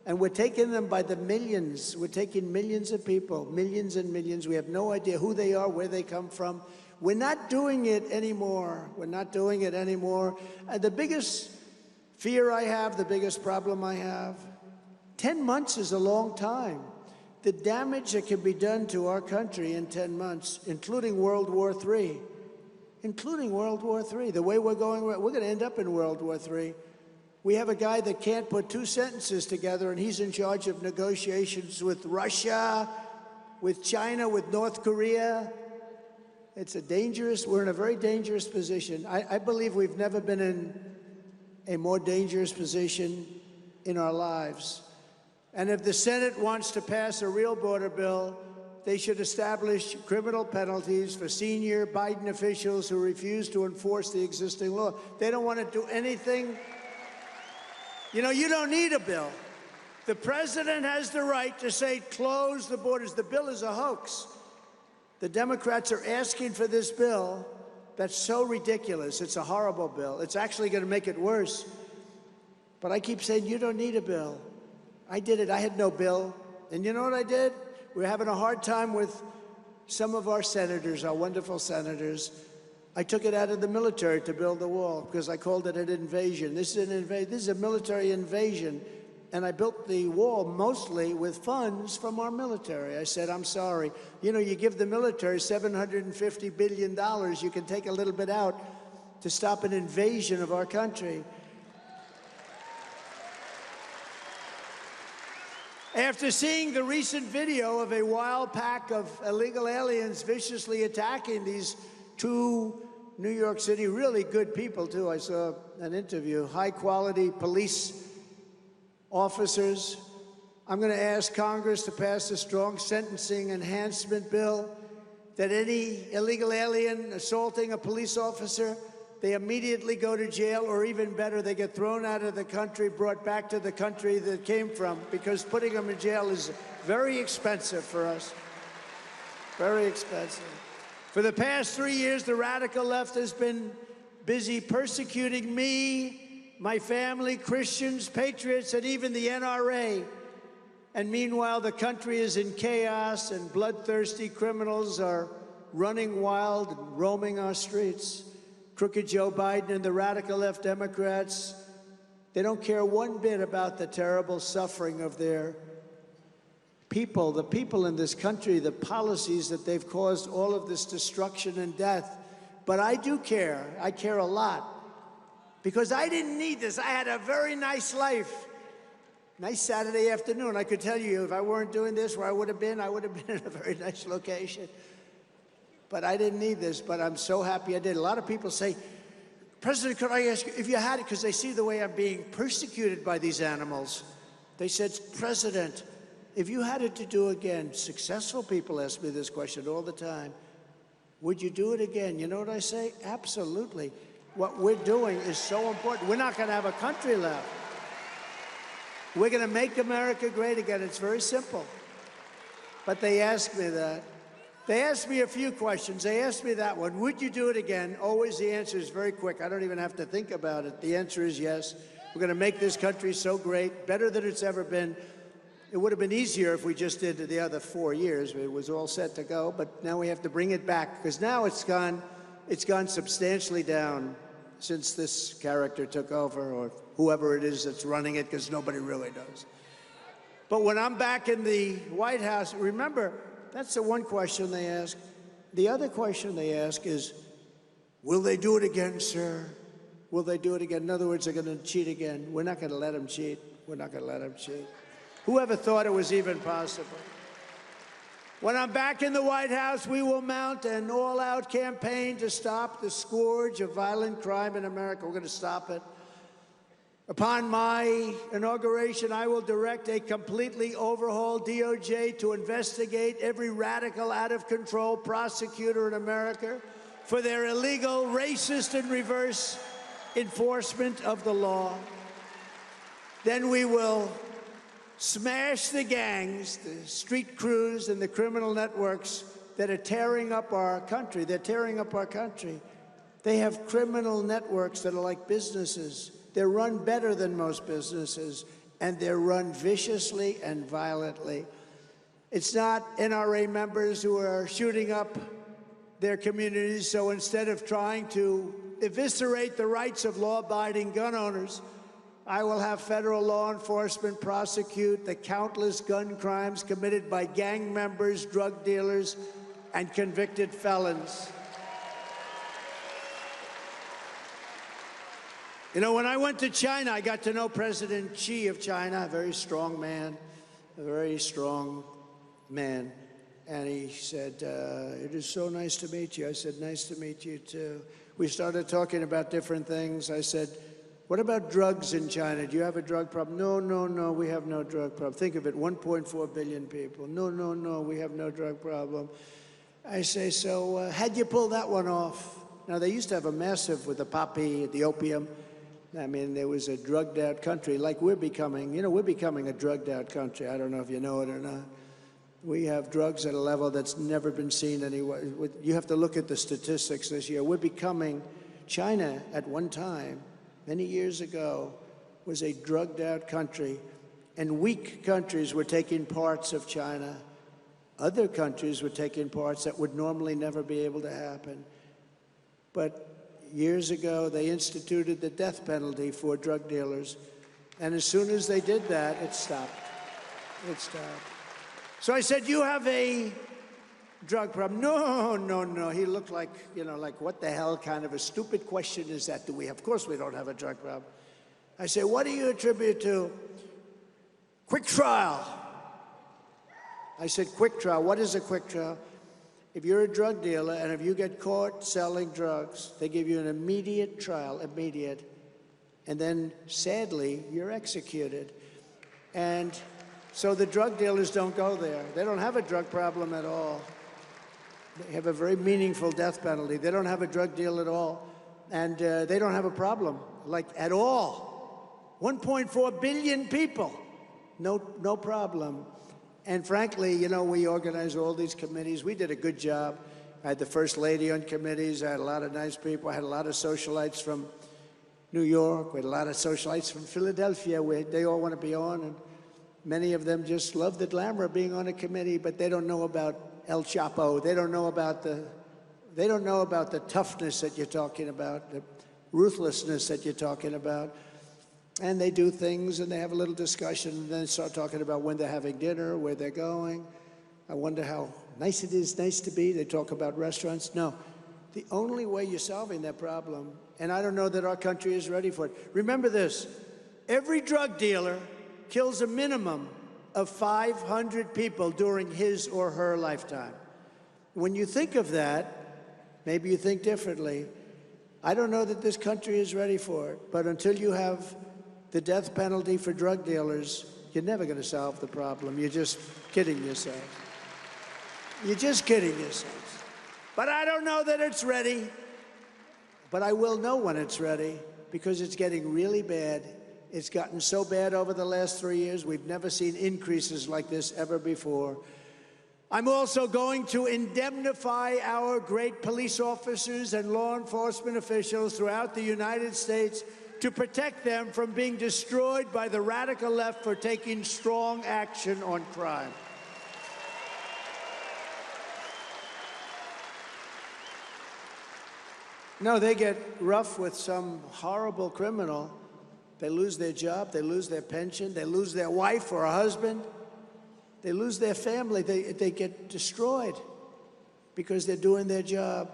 And we're taking them by the millions. We're taking millions of people, millions and millions. We have no idea who they are, where they come from. We're not doing it anymore. We're not doing it anymore. The biggest fear I have, the biggest problem I have, 10 months is a long time. The damage that can be done to our country in 10 months, including World War III, the way we're going, we're going to end up in World War III. We have a guy that can't put two sentences together, and he's in charge of negotiations with Russia, with China, with North Korea. We're in a very dangerous position. I believe we've never been in a more dangerous position in our lives. And if the Senate wants to pass a real border bill, they should establish criminal penalties for senior Biden officials who refuse to enforce the existing law. They don't want to do anything. You know, you don't need a bill. The president has the right to say, close the borders. The bill is a hoax. The Democrats are asking for this bill that's so ridiculous. It's a horrible bill. It's actually going to make it worse. But I keep saying, you don't need a bill. I did it. I had no bill. And you know what I did? We're having a hard time with some of our senators, our wonderful senators. I took it out of the military to build the wall because I called it an invasion. This is an invasion. This is a military invasion. And I built the wall mostly with funds from our military. I said, I'm sorry. You know, you give the military $750 billion. You can take a little bit out to stop an invasion of our country. After seeing the recent video of a wild pack of illegal aliens viciously attacking these two New York City, really good people, too. I saw an interview, high-quality police officers. I'm going to ask Congress to pass a strong sentencing enhancement bill that any illegal alien assaulting a police officer, they immediately go to jail, or even better, they get thrown out of the country, brought back to the country that came from, because putting them in jail is very expensive for us. Very expensive. For the past 3 years, the radical left has been busy persecuting me, my family, Christians, patriots, and even the NRA. And meanwhile, the country is in chaos, and bloodthirsty criminals are running wild and roaming our streets. Crooked Joe Biden and the radical left Democrats, they don't care one bit about the terrible suffering of their people, the people in this country, the policies that they've caused all of this destruction and death. But I do care. I care a lot. Because I didn't need this. I had a very nice life. Nice Saturday afternoon. I could tell you, if I weren't doing this, where I would have been in a very nice location. But I didn't need this, but I'm so happy I did. A lot of people say, President, could I ask you, if you had it, because they see the way I'm being persecuted by these animals. They said, President, if you had it to do again, successful people ask me this question all the time, would you do it again? You know what I say? Absolutely. What we're doing is so important. We're not going to have a country left. We're going to make America great again. It's very simple. But they ask me that. They asked me a few questions. They asked me that one. Would you do it again? Always the answer is very quick. I don't even have to think about it. The answer is yes. We're going to make this country so great, better than it's ever been. It would have been easier if we just did the other 4 years. It was all set to go, but now we have to bring it back because now it's gone substantially down since this character took over, or whoever it is that's running it, because nobody really knows. But when I'm back in the White House, remember, that's the one question they ask. The other question they ask is, will they do it again, sir? Will they do it again? In other words, they're going to cheat again. We're not going to let them cheat. We're not going to let them cheat. Whoever thought it was even possible? When I'm back in the White House, we will mount an all-out campaign to stop the scourge of violent crime in America. We're going to stop it. Upon my inauguration, I will direct a completely overhauled DOJ to investigate every radical, out-of-control prosecutor in America for their illegal, racist, and reverse enforcement of the law. Then we will smash the gangs, the street crews, and the criminal networks that are tearing up our country. They're tearing up our country. They have criminal networks that are like businesses. They're run better than most businesses, and they're run viciously and violently. It's not NRA members who are shooting up their communities, so instead of trying to eviscerate the rights of law-abiding gun owners, I will have federal law enforcement prosecute the countless gun crimes committed by gang members, drug dealers, and convicted felons. You know, when I went to China, I got to know President Xi of China, a very strong man, a very strong man. And he said, it is so nice to meet you. I said, nice to meet you, too. We started talking about different things. I said, What about drugs in China? Do you have a drug problem? No, no, no, we have no drug problem. Think of it, 1.4 billion people. No, no, no, we have no drug problem. I say, so how'd you pull that one off? Now, they used to have a massive with the poppy, the opium. I mean, there was a drugged out country like we're becoming. You know, we're becoming a drugged out country. I don't know if you know it or not. We have drugs at a level that's never been seen anywhere. You have to look at the statistics this year. We're becoming, China at one time, many years ago, was a drugged out country, and weak countries were taking parts of China. Other countries were taking parts that would normally never be able to happen. But years ago, they instituted the death penalty for drug dealers. And as soon as they did that, it stopped. It stopped. So I said, you have a drug problem? No, no, no. He looked like, you know, like what the hell kind of a stupid question is that? Do we have? Of course we don't have a drug problem. I say, what do you attribute to? Quick trial. I said, quick trial. What is a quick trial? If you're a drug dealer and if you get caught selling drugs, they give you an immediate trial, immediate, and then sadly, you're executed. And so the drug dealers don't go there. They don't have a drug problem at all. They have a very meaningful death penalty. They don't have a drug deal at all. And they don't have a problem, like at all. 1.4 billion people, no problem. And frankly, you know, we organize all these committees. We did a good job. I had the First Lady on committees. I had a lot of nice people. I had a lot of socialites from New York. We had a lot of socialites from Philadelphia. They all want to be on. And many of them just love the glamour of being on a committee, but they don't know about El Chapo. They don't know about the toughness that you're talking about, the ruthlessness that you're talking about. And they do things, and they have a little discussion, and then start talking about when they're having dinner, where they're going. I wonder how nice it is, nice to be. They talk about restaurants. No, the only way you're solving that problem, and I don't know that our country is ready for it. Remember this, every drug dealer kills a minimum of 500 people during his or her lifetime. When you think of that, maybe you think differently. I don't know that this country is ready for it, but until you have the death penalty for drug dealers, you're never going to solve the problem. You're just kidding yourself. You're just kidding yourself. But I don't know that it's ready. But I will know when it's ready, because it's getting really bad. It's gotten so bad over the last 3 years. We've never seen increases like this ever before. I'm also going to indemnify our great police officers and law enforcement officials throughout the United States to protect them from being destroyed by the radical left for taking strong action on crime. No, they get rough with some horrible criminal. They lose their job, they lose their pension, they lose their wife or a husband, they lose their family, they get destroyed because they're doing their job.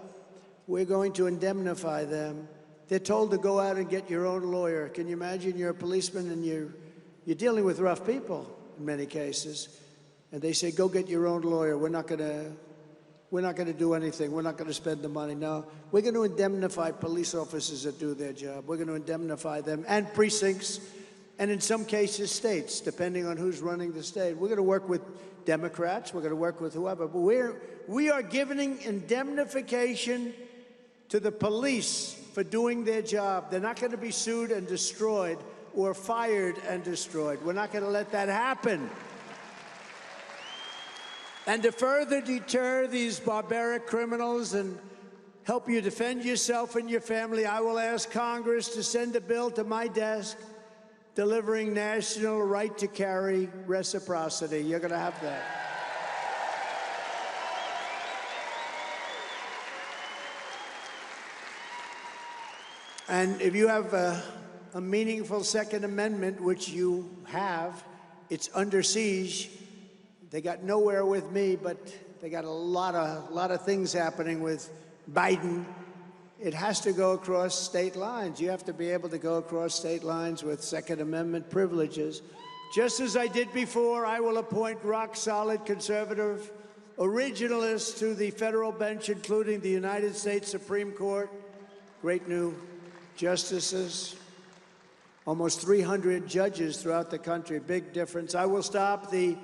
We're going to indemnify them. They're told to go out and get your own lawyer. Can you imagine you're a policeman and you're dealing with rough people in many cases, and they say, go get your own lawyer. We're not going to do anything. We're not going to spend the money. No, we're going to indemnify police officers that do their job. We're going to indemnify them, and precincts, and in some cases states, depending on who's running the state. We're going to work with Democrats. We're going to work with whoever. But we are giving indemnification to the police for doing their job. They're not going to be sued and destroyed or fired and destroyed. We're not going to let that happen. And to further deter these barbaric criminals and help you defend yourself and your family, I will ask Congress to send a bill to my desk delivering national right to carry reciprocity. You're going to have that. And if you have a meaningful Second Amendment, which you have, it's under siege. They got nowhere with me, but they got a lot of things happening with Biden. It has to go across state lines. You have to be able to go across state lines with Second Amendment privileges. Just as I did before, I will appoint rock-solid conservative originalists to the federal bench, including the United States Supreme Court. Great new justices. almost 300 judges throughout the country. Big difference. I will stop the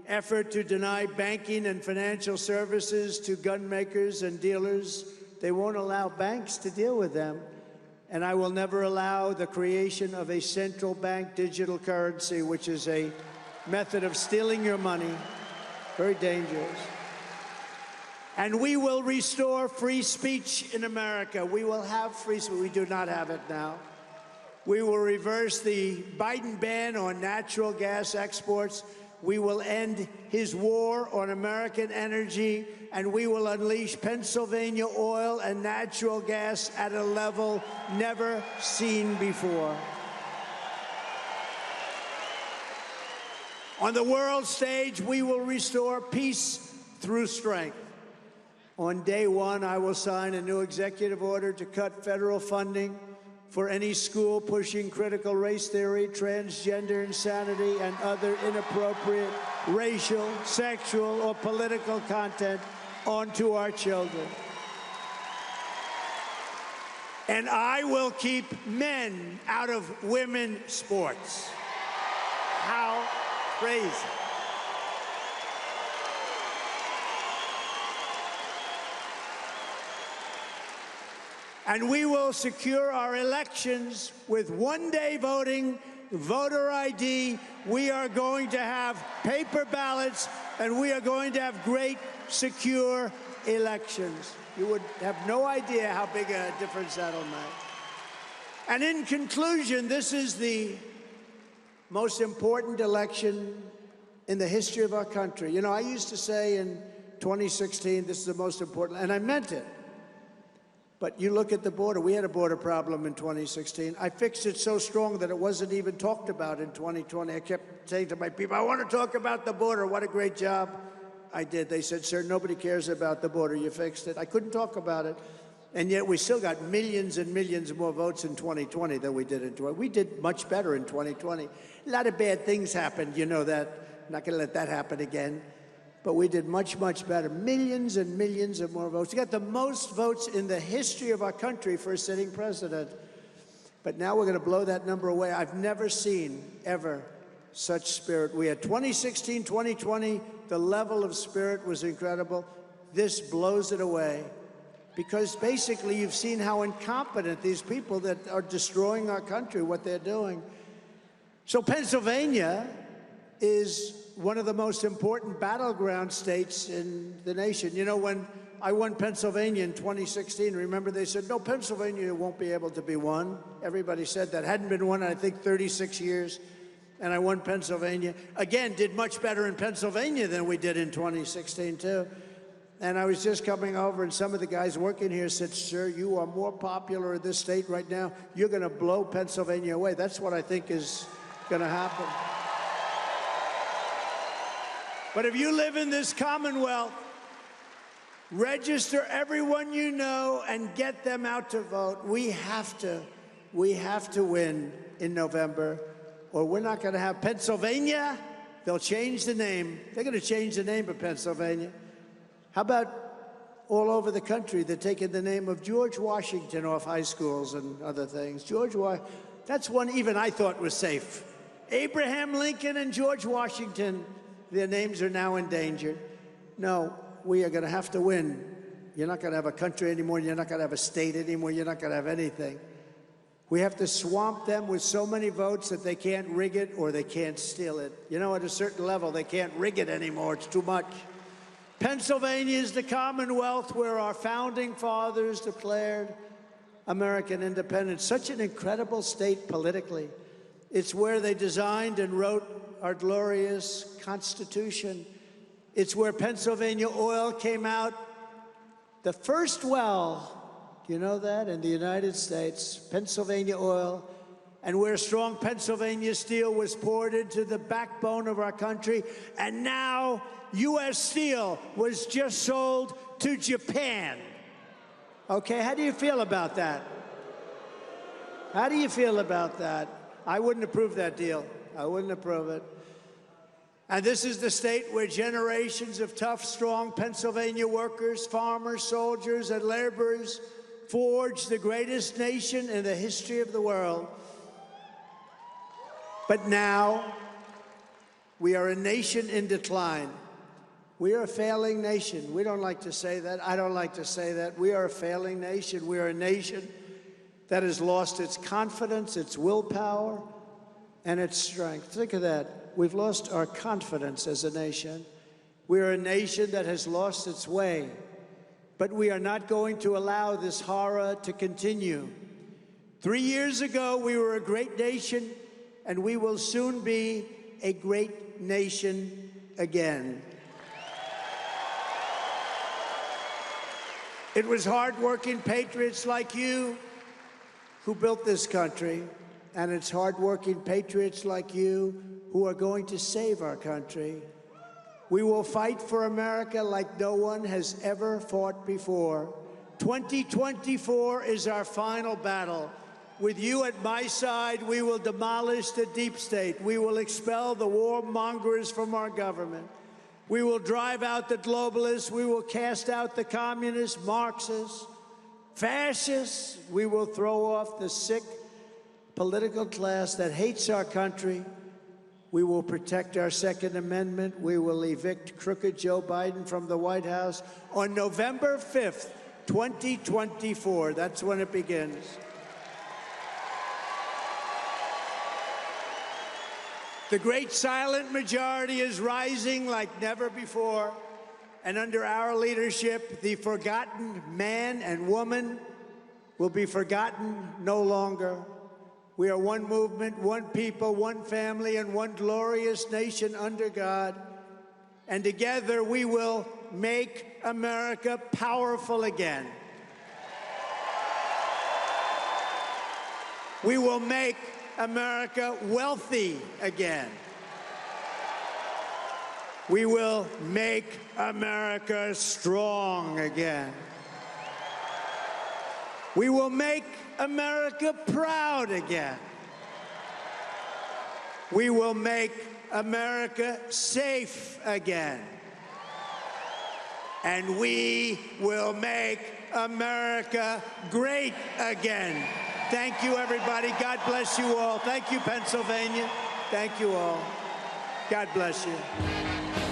effort to deny banking and financial services to gun makers and dealers. They won't allow banks to deal with them. And I will never allow the creation of a central bank digital currency, which is a method of stealing your money. Very dangerous. And we will restore free speech in America. We will have free speech. We do not have it now. We will reverse the Biden ban on natural gas exports. We will end his war on American energy, and we will unleash Pennsylvania oil and natural gas at a level never seen before. On the world stage, we will restore peace through strength. On day one, I will sign a new executive order to cut federal funding for any school pushing critical race theory, transgender insanity, and other inappropriate racial, sexual, or political content onto our children. And I will keep men out of women's sports. How crazy. And we will secure our elections with one-day voting, voter ID. We are going to have paper ballots, and we are going to have great, secure elections. You would have no idea how big a difference that'll make. And in conclusion, this is the most important election in the history of our country. You know, I used to say in 2016, this is the most important, and I meant it. But you look at the border. We had a border problem in 2016. I fixed it so strong that it wasn't even talked about in 2020. I kept saying to my people, I want to talk about the border. What a great job I did. They said, sir, nobody cares about the border. You fixed it. I couldn't talk about it. And yet we still got millions and millions more votes in 2020 than we did in 2020. We did much better in 2020. A lot of bad things happened. You know that. I'm not going to let that happen again. But we did much, much better. Millions and millions of more votes. We got the most votes in the history of our country for a sitting president. But now we're going to blow that number away. I've never seen, ever, such spirit. We had 2016, 2020, the level of spirit was incredible. This blows it away. Because basically you've seen how incompetent these people that are destroying our country, what they're doing. So Pennsylvania is one of the most important battleground states in the nation. You know, when I won Pennsylvania in 2016, remember they said, no, Pennsylvania won't be able to be won. Everybody said that. Hadn't been won in, I think, 36 years. And I won Pennsylvania. Again, did much better in Pennsylvania than we did in 2016, too. And I was just coming over, and some of the guys working here said, sir, you are more popular in this state right now. You're going to blow Pennsylvania away. That's what I think is going to happen. But if you live in this Commonwealth, register everyone you know and get them out to vote. We have to win in November, or we're not going to have Pennsylvania. They'll change the name. They're going to change the name of Pennsylvania. How about all over the country, they're taking the name of George Washington off high schools and other things. That's one even I thought was safe. Abraham Lincoln and George Washington, their names are now endangered. No, we are going to have to win. You're not going to have a country anymore. You're not going to have a state anymore. You're not going to have anything. We have to swamp them with so many votes that they can't rig it or they can't steal it. You know, at a certain level, they can't rig it anymore. It's too much. Pennsylvania is the Commonwealth where our founding fathers declared American independence. Such an incredible state politically. It's where they designed and wrote our glorious Constitution. It's where Pennsylvania oil came out. The first well, do you know that, in the United States, Pennsylvania oil, and where strong Pennsylvania steel was poured into the backbone of our country. And now U.S. Steel was just sold to Japan. Okay, how do you feel about that? How do you feel about that? I wouldn't approve that deal. I wouldn't approve it. And this is the state where generations of tough, strong Pennsylvania workers, farmers, soldiers, and laborers forged the greatest nation in the history of the world. But now, we are a nation in decline. We are a failing nation. We don't like to say that. I don't like to say that. We are a failing nation. We are a nation that has lost its confidence, its willpower, and its strength. Think of that. We've lost our confidence as a nation. We are a nation that has lost its way. But we are not going to allow this horror to continue. 3 years ago, we were a great nation, and we will soon be a great nation again. It was hardworking patriots like you who built this country, and it's hardworking patriots like you who are going to save our country. We will fight for America like no one has ever fought before. 2024 is our final battle. With you at my side, we will demolish the deep state. We will expel the warmongers from our government. We will drive out the globalists. We will cast out the communists, Marxists, fascists. We will throw off the sick political class that hates our country. We will protect our Second Amendment. We will evict crooked Joe Biden from the White House on November 5th, 2024. That's when it begins. The great silent majority is rising like never before, and under our leadership, the forgotten man and woman will be forgotten no longer. We are one movement, one people, one family, and one glorious nation under God. And together we will make America powerful again. We will make America wealthy again. We will make America strong again. We will make America proud again. We will make America safe again. And we will make America great again. Thank you, everybody. God bless you all. Thank you, Pennsylvania. Thank you all. God bless you.